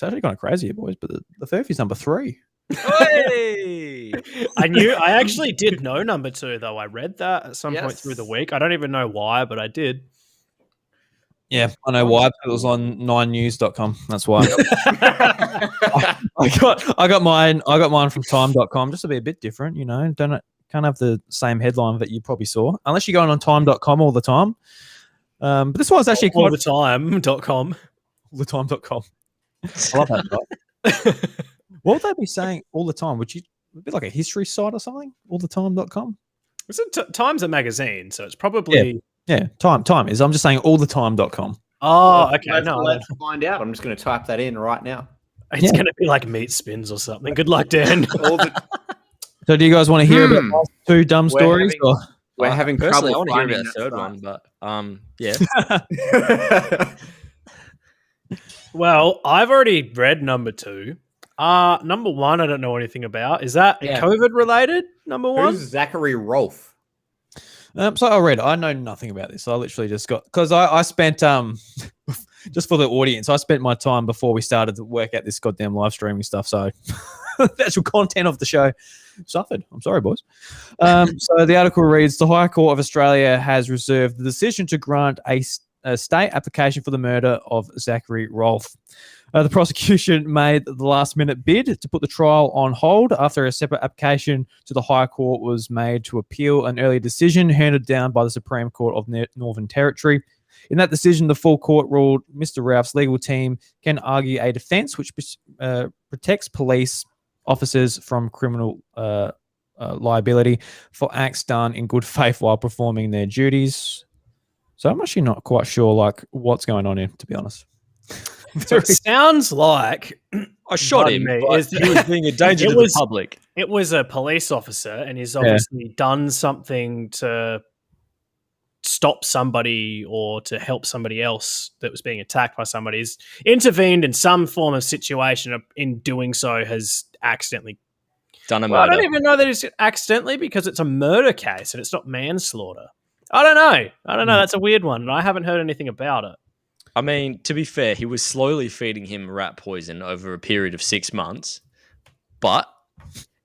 actually kind of crazy, boys, but the furphy's number 3. Hey! I actually did know number 2 though. I read that at some point through the week. I don't even know why, but I did. Yeah, I know why, because it was on 9news.com. That's why. I got mine from time.com just to be a bit different, you know. Can't have the same headline that you probably saw. Unless you're going on time.com all the time. But this one's actually all the time.com. All the time.com. I love that. What would they be saying all the time? Would it be like a history site or something? All the time.com? Time's a magazine, so it's probably Yeah, time is. I'm just saying all the time.com. Oh, okay. Let's find out. I'm just going to type that in right now. It's going to be like meat spins or something. Good luck, Dan. So do you guys want to hear about those 2 dumb stories? We're having personally, trouble. I want to hear about the third one, but yeah. Well, I've already read number 2. Number 1, I don't know anything about. Is that COVID related? Number 1? Who's Zachary Rolfe? So I know nothing about this. I literally just got, because I spent just for the audience, I spent my time before we started to work out this goddamn live streaming stuff. So the actual content of the show suffered. I'm sorry, boys. So the article reads: the High Court of Australia has reserved the decision to grant a state application for the murder of Zachary Rolfe. The prosecution made the last-minute bid to put the trial on hold after a separate application to the High Court was made to appeal an earlier decision handed down by the Supreme Court of Northern Territory. In that decision, the full court ruled Mr. Ralph's legal team can argue a defence which protects police officers from criminal liability for acts done in good faith while performing their duties. So I'm actually not quite sure what's going on here, to be honest. So it sounds like I shot him, me, but is he was being a danger It to was- the public. it was a police officer, and he's obviously done something to stop somebody or to help somebody else that was being attacked by somebody. He's intervened in some form of situation. In doing so, has accidentally Done a Well, I murder. don't even know that it's accidentally because it's a murder case and it's not manslaughter. I don't know. That's a weird one. And I haven't heard anything about it. I mean, to be fair, he was slowly feeding him rat poison over a period of 6 months, but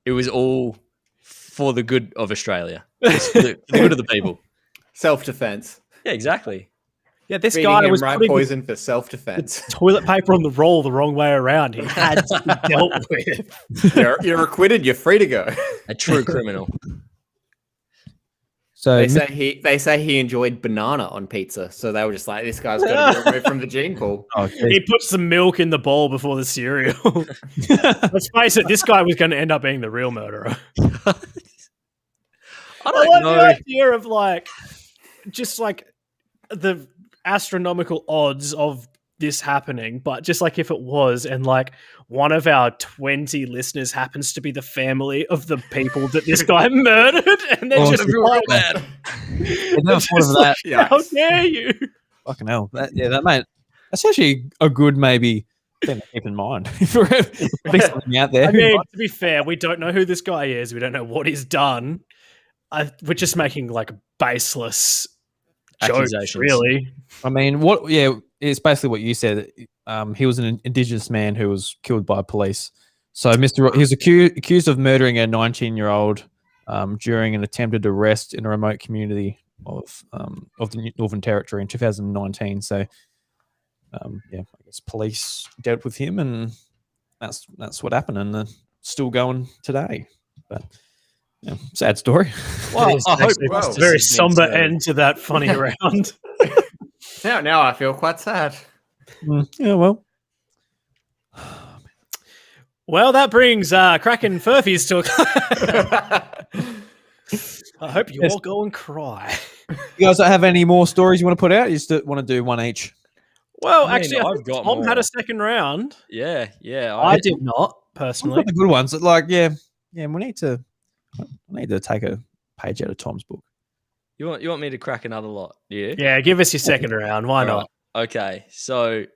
it was all for the good of Australia, for the good of the people. Self-defense. Yeah, exactly. Yeah, this Feeding guy him was rat putting poison for self-defense. toilet paper on the roll the wrong way around. He had to be dealt with. You're acquitted. You're free to go. A true criminal. So They say he enjoyed banana on pizza, so they were just like, this guy's got to be removed from the gene pool. He put some milk in the bowl before the cereal. Let's face it, this guy was going to end up being the real murderer. I I don't like know. the idea of just the astronomical odds of this happening, but just like if it was, and one of our 20 listeners happens to be the family of the people that this guy murdered, and they're just like, I never thought of that. how dare you? Fucking hell. That mate. That's actually a good maybe thing to keep in mind. If we're putting something out there. I mean, to be fair, we don't know who this guy is. We don't know what he's done. We're just making baseless jokes, Accusations. really. I mean, it's basically what you said. He was an Indigenous man who was killed by police. So he was accused of murdering a 19-year-old during an attempted arrest in a remote community of the Northern Territory in 2019. So, I guess police dealt with him, and that's what happened, and they're still going today. But sad story. Well, I hope It's a very somber end to that funny round. Now I feel quite sad. Yeah, well. Well, that brings Crackin Furphys to a I hope you all go and cry. You guys don't have any more stories you want to put out? You just want to do one each? Well, I mean, actually, I think got Tom had more. a second round. Yeah. I did not, I've personally. got the good ones. We need to take a page out of Tom's book. You want me to crack another lot? Yeah. Yeah, give us your second round. Why not? Right. Okay. So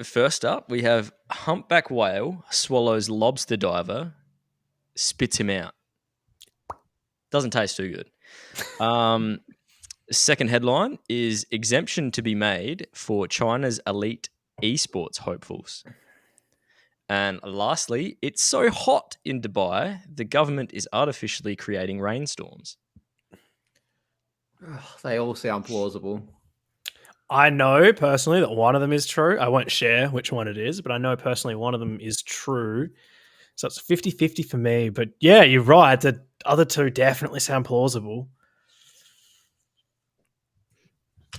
first up, we have humpback whale swallows lobster diver, spits him out. Doesn't taste too good. Second headline is exemption to be made for China's elite esports hopefuls. And lastly, it's so hot in Dubai, the government is artificially creating rainstorms. They all sound plausible. I know personally that one of them is true. I won't share which one it is, but I know personally one of them is true. So it's 50-50 for me. But yeah, you're right. The other two definitely sound plausible.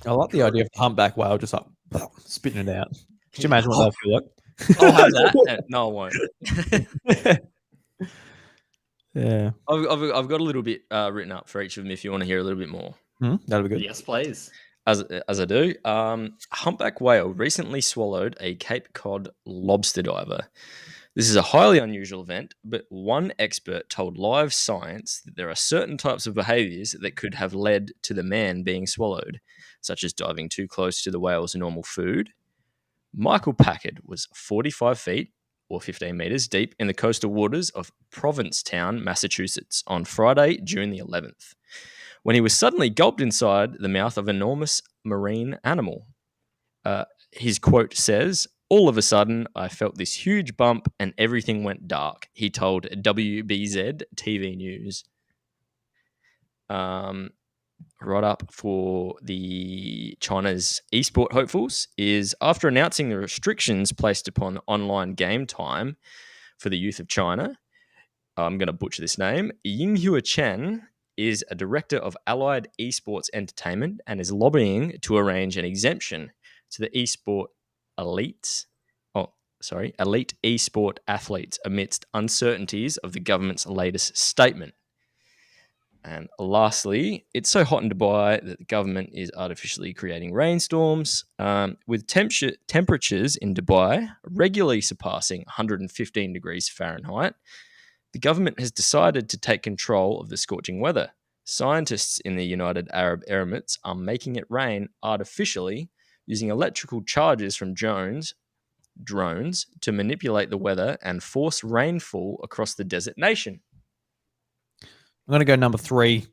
I like the idea of the humpback whale just spitting it out. Could you imagine what that feel like? I'll have that. No, I won't. Yeah. I've got a little bit written up for each of them if you want to hear a little bit more. That'll be good. Yes, please. As I do, humpback whale recently swallowed a Cape Cod lobster diver. This is a highly unusual event, but one expert told Live Science that there are certain types of behaviors that could have led to the man being swallowed, such as diving too close to the whale's normal food. Michael Packard was 45 feet, or 15 meters, deep in the coastal waters of Provincetown, Massachusetts, on Friday, June the 11th, when he was suddenly gulped inside the mouth of an enormous marine animal. His quote says, "All of a sudden, I felt this huge bump and everything went dark," he told WBZ TV News. Right up for the China's esport hopefuls is after announcing the restrictions placed upon online game time for the youth of China. I'm going to butcher this name. Yinghua Chen is a director of Allied Esports Entertainment and is lobbying to arrange an exemption to the elite esport athletes amidst uncertainties of the government's latest statement. And lastly, it's so hot in Dubai that the government is artificially creating rainstorms, with temperatures in Dubai regularly surpassing 115 degrees Fahrenheit. The government has decided to take control of the scorching weather. Scientists in the United Arab Emirates are making it rain artificially using electrical charges from drones to manipulate the weather and force rainfall across the desert nation. I'm going to go number 3,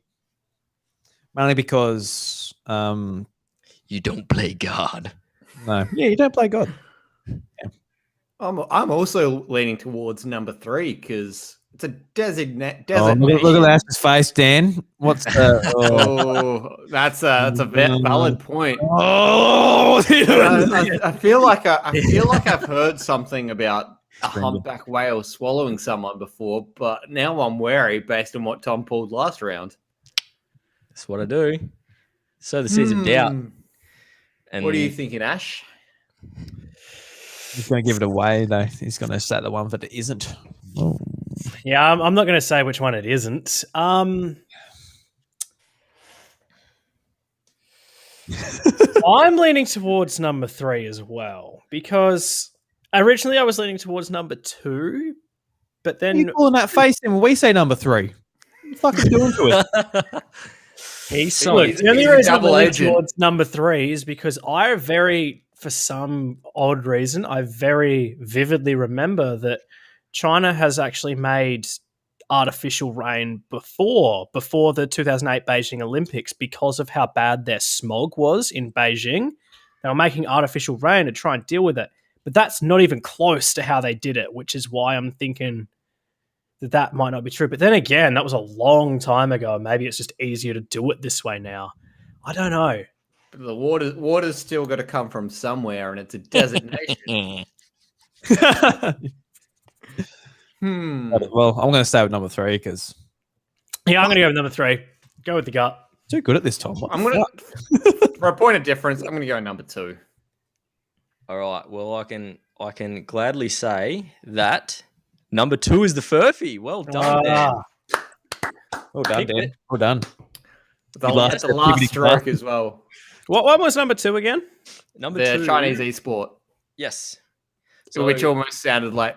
mainly because You don't play God. no, yeah, you don't play God. I'm also leaning towards number 3 because it's a desert Oh, look at Ash's face, Dan. What's the? Oh, that's a valid point. Oh, I feel like I've heard something about a humpback whale swallowing someone before, but now I'm wary based on what Tom pulled last round. That's what I do. So the seeds of doubt. And What are you thinking, Ash? He's going to give it away, though. He's going to say the one that it isn't. Oh. Yeah, I'm not going to say which one it isn't. I'm leaning towards number 3 as well, because originally I was leaning towards number 2, but then You pulling that face in when we say number 3. What the fuck are you doing to it? Look, the only reason I'm leaning towards number 3 is because for some odd reason, I very vividly remember that China has actually made artificial rain before the 2008 Beijing Olympics because of how bad their smog was in Beijing. They were making artificial rain to try and deal with it. But that's not even close to how they did it, which is why I'm thinking that might not be true. But then again, that was a long time ago. Maybe it's just easier to do it this way now. I don't know. But the water's still got to come from somewhere, and it's a desert nation. Well, I'm going to stay with number 3 because Yeah, I'm going to go with number 3. Go with the gut. too good at this, Tom. I'm going to, for a point of difference, I'm going to go number 2. All right. Well, I can gladly say that number 2 is the Furphy. Well done, Dan. Well done, Dan. Well done. The last stroke as well. What one was number 2 again? Number The 2. Chinese esport. Yes. Which almost sounded like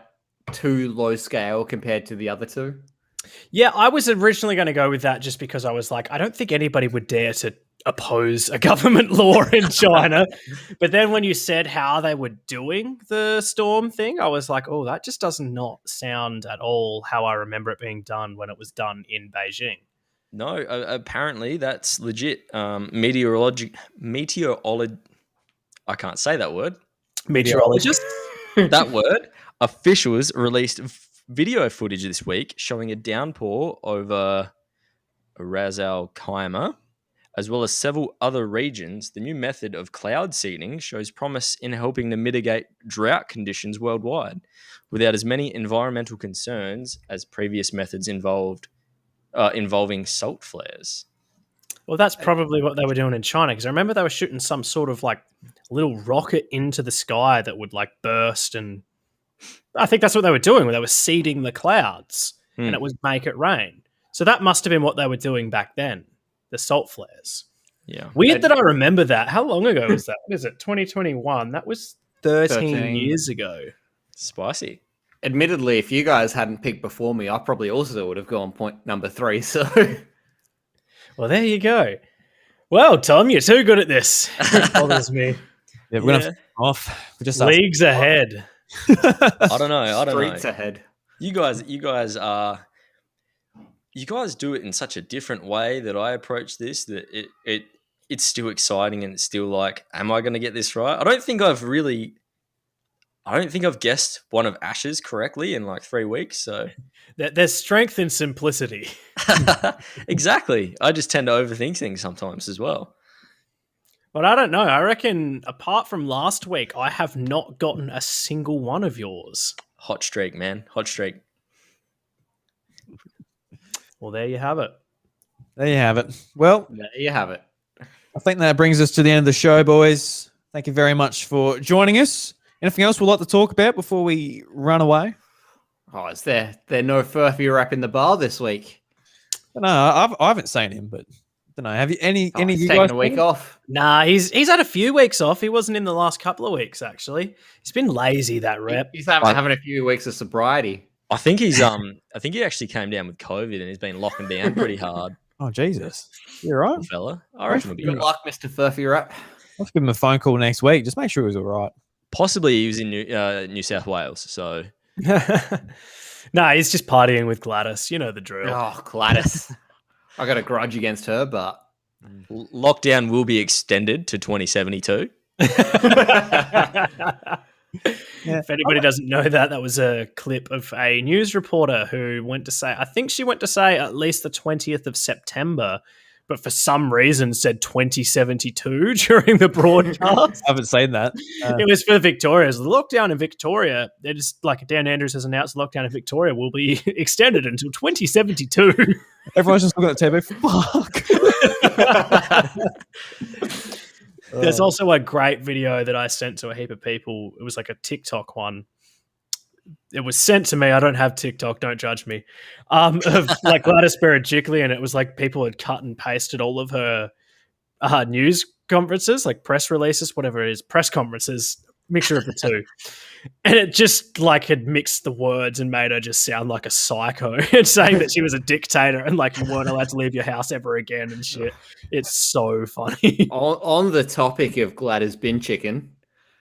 too low scale compared to the other 2. Yeah, I was originally going to go with that just because I was like, I don't think anybody would dare to oppose a government law in China. But then when you said how they were doing the storm thing, I was like, oh, that just does not sound at all how I remember it being done when it was done in Beijing. No, apparently that's legit. Meteorology. I can't say that word. Meteorologist? That word. Officials released video footage this week showing a downpour over Ras Al Khaimah, as well as several other regions. The new method of cloud seeding shows promise in helping to mitigate drought conditions worldwide without as many environmental concerns as previous methods involving salt flares. Well, that's probably what they were doing in China, because I remember they were shooting some sort of like little rocket into the sky that would like burst, and I think that's what they were doing, where they were seeding the clouds and it would make it rain. So that must have been what they were doing back then, the salt flares. Yeah. Weird that I remember that. How long ago was that? What is it? 2021? That was 13 years ago. Spicy. Admittedly, if you guys hadn't picked before me, I probably also would have gone point number 3. So, well, there you go. Well, Tom, you're too good at this. It bothers me. Yeah, we're gonna off. We're just leagues ahead. I don't know. Streets ahead. You guys do it in such a different way that I approach this, that it's still exciting and it's still like, am I going to get this right? I don't think I've guessed one of Ash's correctly in like 3 weeks. So there's strength in simplicity. Exactly. I just tend to overthink things sometimes as well. But I don't know. I reckon apart from last week, I have not gotten a single one of yours. Hot streak, man. Hot streak. Well, there you have it. There you have it. Well, There you have it. I think that brings us to the end of the show, boys. Thank you very much for joining us. Anything else we'd like to talk about before we run away? Oh, is there no Furphy rap in the bar this week? No, I haven't seen him, but don't know. Have you any of He's you taking guys a week seen him? off. Nah, he's had a few weeks off. He wasn't in the last couple of weeks, actually. He's been lazy, that rep. He's having a few weeks of sobriety. I think he's I think he actually came down with COVID and he's been locking down pretty hard. Oh Jesus, you're right. Poor fella. I reckon he'll be Good all right. luck, Mr. Furphy Rat. Let's give him a phone call next week. Just make sure he's all right. Possibly he was in New South Wales. So Nah, he's just partying with Gladys. You know the drill. Oh, Gladys. I got a grudge against her, but lockdown will be extended to 2072. If anybody doesn't know that was a clip of a news reporter who went to say, I think she went to say at least the 20th of September, but for some reason said 2072 during the broadcast. I haven't seen that. It was for Victoria's. The lockdown in Victoria, they're just like Dan Andrews has announced, the lockdown in Victoria will be extended until 2072. Everyone's just looking at the TV. Fuck. There's also a great video that I sent to a heap of people. It was like a TikTok one. It was sent to me. I don't have TikTok. Don't judge me. Of like Gladys Berejiklian, and it was like people had cut and pasted all of her news conferences, like press releases, whatever it is, press conferences, mixture of the two. And it just like had mixed the words and made her just sound like a psycho and saying that she was a dictator and like you weren't allowed to leave your house ever again and shit. It's so funny. on the topic of Gladys bin chicken,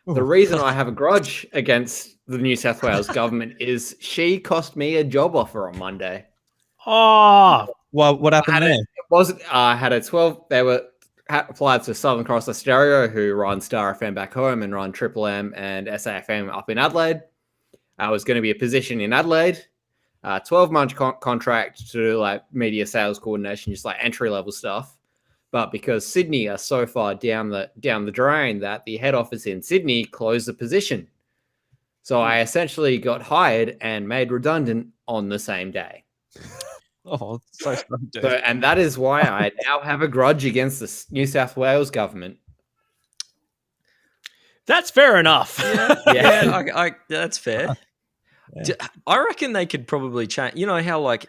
the reason I have a grudge against the New South Wales government is she cost me a job offer on Monday. Oh, Well, what happened there? It wasn't. I had a 12. They were applied to Southern Cross Austereo, who run Star FM back home and run Triple M and SAFM up in Adelaide. I was going to be a position in Adelaide, 12-month contract to do like media sales coordination, just like entry level stuff. But because Sydney are so far down the drain that the head office in Sydney closed the position, so I essentially got hired and made redundant on the same day. Oh, so sorry, dude. So, and that is why I now have a grudge against the New South Wales government. that's fair enough. Yeah, that's fair. Yeah. I reckon they could probably change. You know how like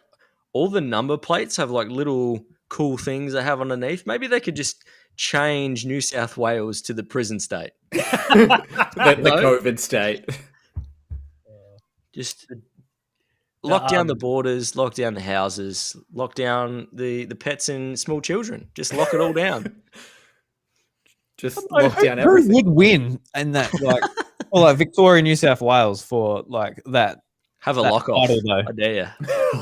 all the number plates have like little cool things they have underneath? Maybe they could just change New South Wales to the prison state. the COVID state. Just lock down the borders, lock down the houses, lock down the pets and small children. Just lock it all down. Just lock down Who everything. would win in that, like, or like Victoria, New South Wales for like that? Have a That lock off. title, though. I dare you.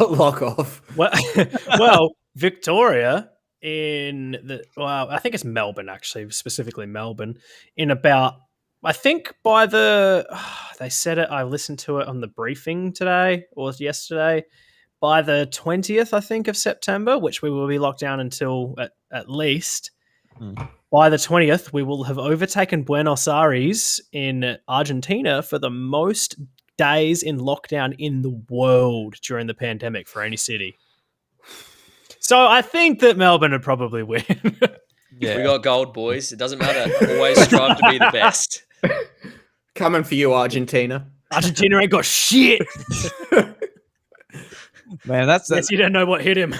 Lock off. Well, Victoria I think it's Melbourne, actually, specifically Melbourne, in about, I think by they said it, I listened to it on the briefing today or yesterday, by the 20th, I think, of September, which we will be locked down until at least. By the 20th, we will have overtaken Buenos Aires in Argentina for the most days in lockdown in the world during the pandemic for any city. So I think that Melbourne would probably win. Yeah, We got gold, boys. It doesn't matter. Always strive to be the best. Coming for you, Argentina. Argentina ain't got shit. man, that's Yes, you don't know what hit him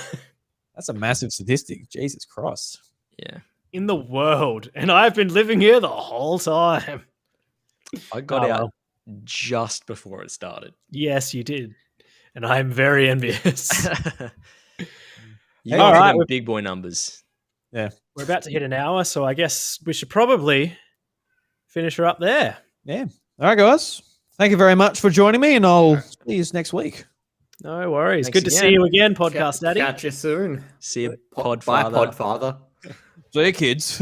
a massive statistic. Jesus Christ. Yeah. in the world. And I've been living here the whole time. I got Oh, out well. just before it started. Yes, you did. And I'm very envious. You All got right, them big boy numbers. We're about to hit an hour, so I guess we should probably finish her up there. Yeah. All right, guys. Thank you very much for joining me, and I'll see you next week. No worries. Thanks Good to again. see you again, Podcast Daddy. Catch you soon. See you, Bye, Podfather. Podfather. See you, kids.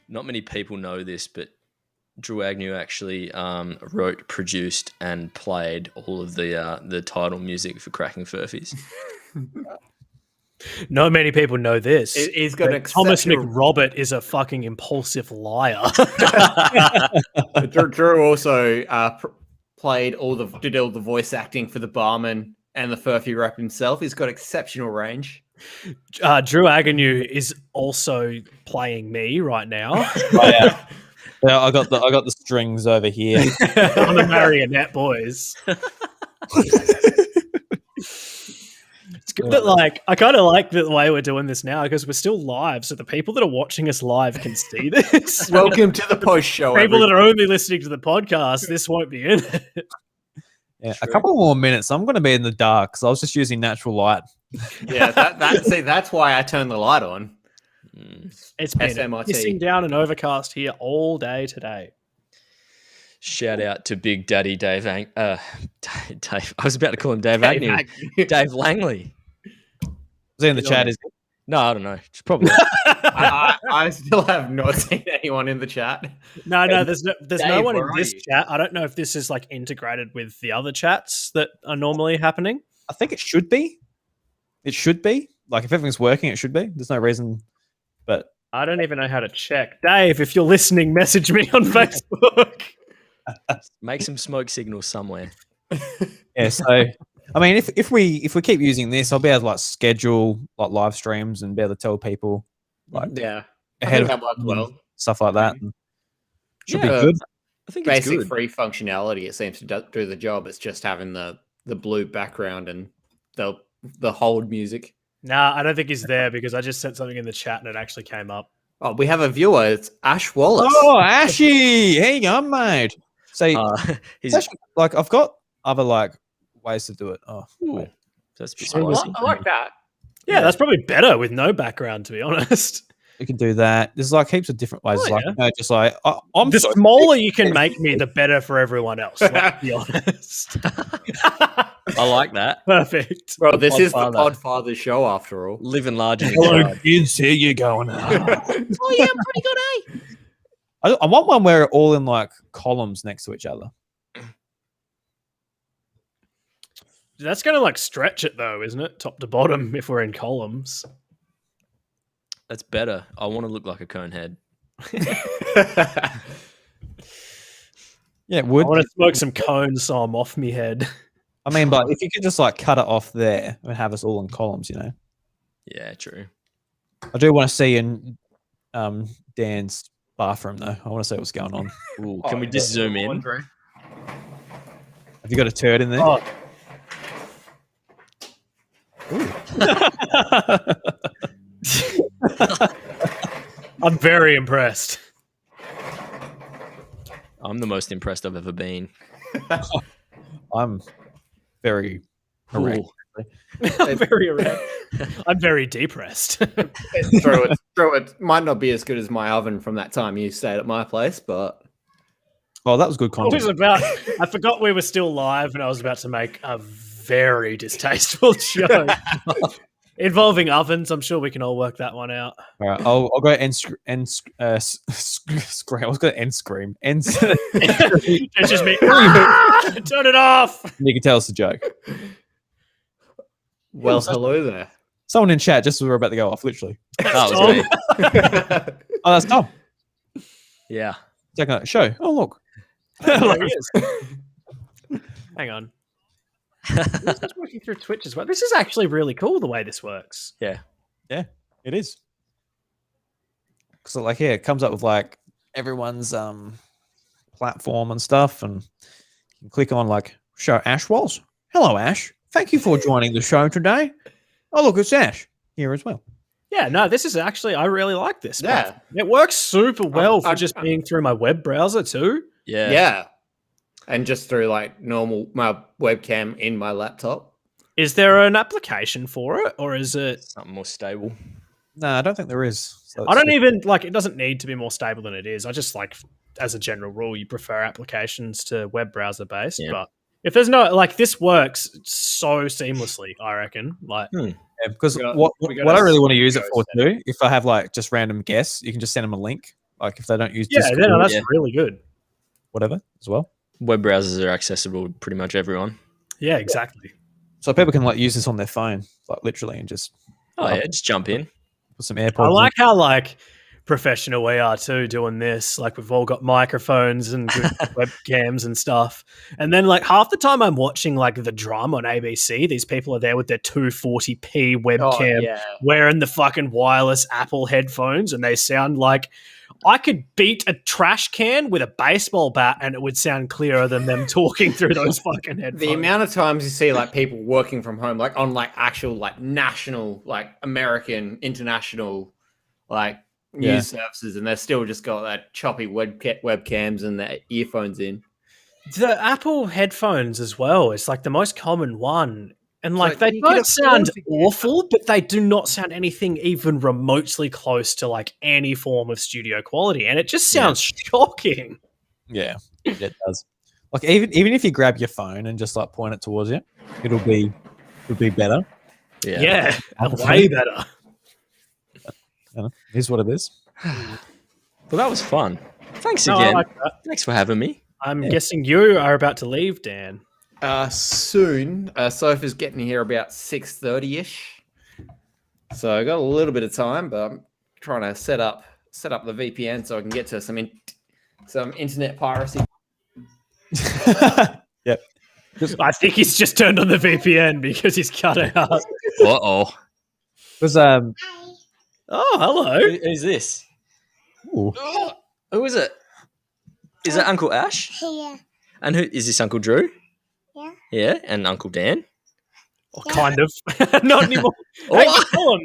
Not many people know this, but Drew Agnew actually wrote, produced, and played all of the title music for Crackin Furphys. Not many people know this. He's got Thomas exceptional- McRobert is a fucking impulsive liar. Drew also did all the voice acting for the barman and the Furphy rep himself. He's got exceptional range. Drew Agnew is also playing me right now. Oh, yeah. Yeah, I got the strings over here. I'm a marionette, boys. It's good that, like, I kind of like the way we're doing this now because we're still live, so the people that are watching us live can see this. Welcome to the post show. People that are only listening to the podcast, this won't be in it. Yeah, a couple more minutes. I'm going to be in the dark because I was just using natural light. Yeah, that's why I turned the light on. It's been SMRT. pissing down and overcast here all day today. Shout out to Big Daddy Dave. Dave. I was about to call him Dave Agnew. Dave Langley. Was he in the chat? Is No, I don't know. It's probably. I still have not seen anyone in the chat. No, there's no Dave, one in where are this you? chat. I don't know if this is like integrated with the other chats that are normally happening. I think it should be. It should be. Like if everything's working, it should be. There's no reason. But I don't even know how to check. Dave, if you're listening, message me on Facebook. Make some smoke signals somewhere. yeah, so I mean, if we keep using this, I'll be able to like schedule like live streams and be able to tell people like Yeah, ahead of that worked well. stuff like that. And should Yeah. be good. I think it's Basic good. free functionality. It seems to do the job. It's just having the blue background and the hold music. Nah, I don't think he's there because I just sent something in the chat and it actually came up. Oh, we have a viewer. It's Ash Wallace. Oh, Ashy, hang on, mate. So He's it's actually, like I've got other like ways to do it. Oh, Ooh, wait. that's a bit I like- spicy. I like that. Yeah, that's probably better with no background, to be honest. you can do that. There's like heaps of different ways. Oh, It's like yeah. you know, just like I'm The so smaller you can make me, the better for everyone else. Let's be honest. I like that. Perfect. Bro, this is the Podfather. Podfather show after all. Living large and Hello, excited. kids. Here you going? Oh yeah, I'm pretty good, eh? I want one where it's all in like columns next to each other. That's going to like stretch it though, isn't it? Top to bottom if we're in columns. That's better. I want to look like a cone head. Yeah, it I would. want to smoke some cones so I'm off me head. I mean, but if you could just like cut it off there and have us all in columns, you know. Yeah, true. I do want to see in Dan's bathroom though. I want to see what's going on. Ooh, can we just zoom in? Have you got a turd in there? Oh, I'm very impressed. I'm the most impressed I've ever been. I'm very erect. I'm very depressed. It might not be as good as my oven from that time you stayed at my place, but Oh, that was good I was content. about. I forgot we were still live, and I was about to make a very distasteful show involving ovens. I'm sure we can all work that one out. All right, I'll go end scream. I was going to end scream. End. It's just me. Turn it off. You can tell it's a joke. well, hello there. Someone in chat just as we were about to go off, literally. That was Tom. me. Oh, that's Tom. Yeah. Checking out the show. Oh, look. There he is. Hang on. This is working through Twitch as well. This is actually really cool the way this works. Yeah. It is. So, like, yeah, it comes up with like everyone's platform and stuff, and you can click on like show Ash Walls. Hello, Ash. Thank you for joining the show today. Oh, look, it's Ash here as well. Yeah, no, this is actually, I really like this. Yeah. platform. It works super well for I- just being through my web browser too. Yeah. Yeah. And just through like normal my webcam in my laptop. Is there an application for it, or is it? Something more stable. No, I don't think there is. So I don't even like. It doesn't need to be more stable than it is. I just like, as a general rule, you prefer applications to web browser based. Yeah. But if there's no like, this works so seamlessly. I reckon. Like, Yeah, because We got- what we got I a really want to use it go for set. too, if I have like just random guests, you can just send them a link. Like if they don't use yeah, Discord, no, that's yeah. really good. whatever as well. Web browsers are accessible to pretty much everyone. Yeah, exactly. So people can like use this on their phone, like literally, and just Oh yeah, just jump in. put some AirPods. I like how like professional we are too doing this. Like we've all got microphones and good webcams and stuff. And then like half the time I'm watching like The Drum on ABC, these people are there with their 240p webcam wearing the fucking wireless Apple headphones, and they sound like I could beat a trash can with a baseball bat and it would sound clearer than them talking through those fucking headphones. The amount of times you see like people working from home, like on like actual like national, like American, international, like news services, and they're still just got that choppy webcams and their earphones in. The Apple headphones as well. It's like the most common one. And like they you don't could sound afford to get awful, but they do not sound anything even remotely close to like any form of studio quality. And it just sounds shocking. Yeah, it does. Like even if you grab your phone and just like point it towards you, it'll be better. Yeah, way better. Here's what it is. Well, that was fun. Thanks No, I again. like that. Thanks for having me. I'm guessing you are about to leave, Dan. Soon. Sofa's getting here about 6:30ish. So I got a little bit of time, but I'm trying to set up the VPN so I can get to some internet piracy. Yep. I think he's just turned on the VPN because he's cut out. Uh-oh. Because Oh, hello. Who's this? ooh, Who is it? Is it Uncle Ash? Yeah. And who is this? Uncle Drew? Yeah. Yeah, and Uncle Dan? Oh, kind of. Not anymore. Oh.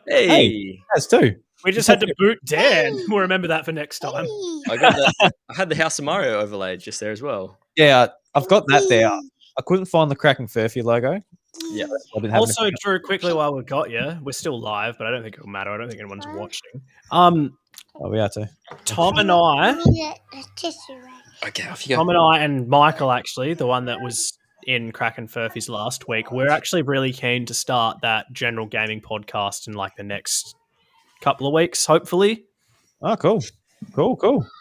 Hey, Hey. that's two. we just had to boot Dan. We'll remember that for next time. I had the House of Mario overlaid just there as well. Yeah, I've got that there. I couldn't find the Crackin Furphy logo. Yeah. I didn't have Also, the- Drew, quickly while we've got you, we're still live, but I don't think it'll matter. I don't think anyone's watching. oh, we are too. Tom and I, Okay, off you Tom go. and I, and Michael, actually, the one that was in Crackin Furphys last week, we're actually really keen to start that general gaming podcast in like the next couple of weeks, hopefully. Oh, cool.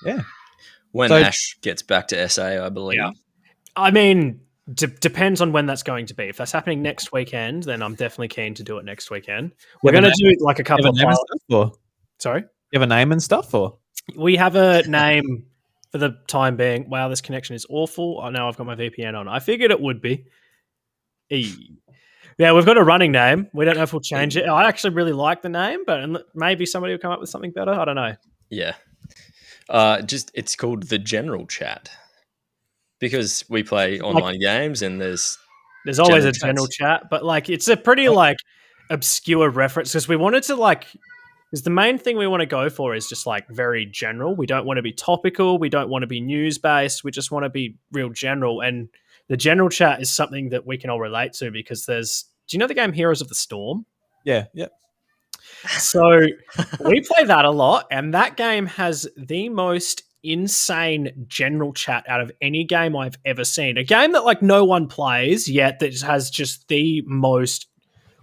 Yeah. When So- Ash gets back to SA, I believe. Yeah. I mean, depends on when that's going to be. If that's happening next weekend, then I'm definitely keen to do it next weekend. We're have a going to do like a You couple have of a name and pilots. stuff, or Sorry? you have a name and stuff, or We have a name for the time being. Wow, this connection is awful. Oh, now I've got my VPN on. I figured it would be. Yeah, we've got a running name. We don't know if we'll change it. I actually really like the name, but maybe somebody will come up with something better. I don't know. Yeah. It's called the General Chat. Because we play online games and there's There's always General a general chats. chat, but like it's a pretty like obscure reference because we wanted to like because the main thing we want to go for is just like very general. We don't want to be topical. We don't want to be news based. We just want to be real general. And the general chat is something that we can all relate to because do you know the game Heroes of the Storm? yeah. So we play that a lot, and that game has the most insane general chat out of any game I've ever seen. A game that like no one plays yet that has just the most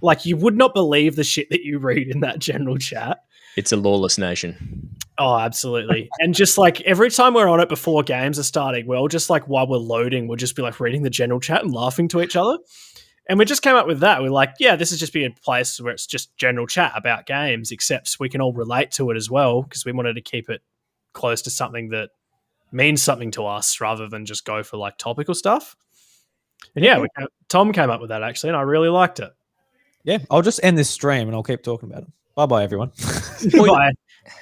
like you would not believe the shit that you read in that general chat. it's a lawless nation. Oh, absolutely. And just like every time we're on it before games are starting, we'll just like while we're loading, we'll just be like reading the general chat and laughing to each other. And we just came up with that. We're like, yeah, this is just be a place where it's just general chat about games, except we can all relate to it as well because we wanted to keep it close to something that means something to us rather than just go for like topical stuff. And yeah, Tom came up with that actually, and I really liked it. Yeah, I'll just end this stream and I'll keep talking about it. Bye, everyone. Bye.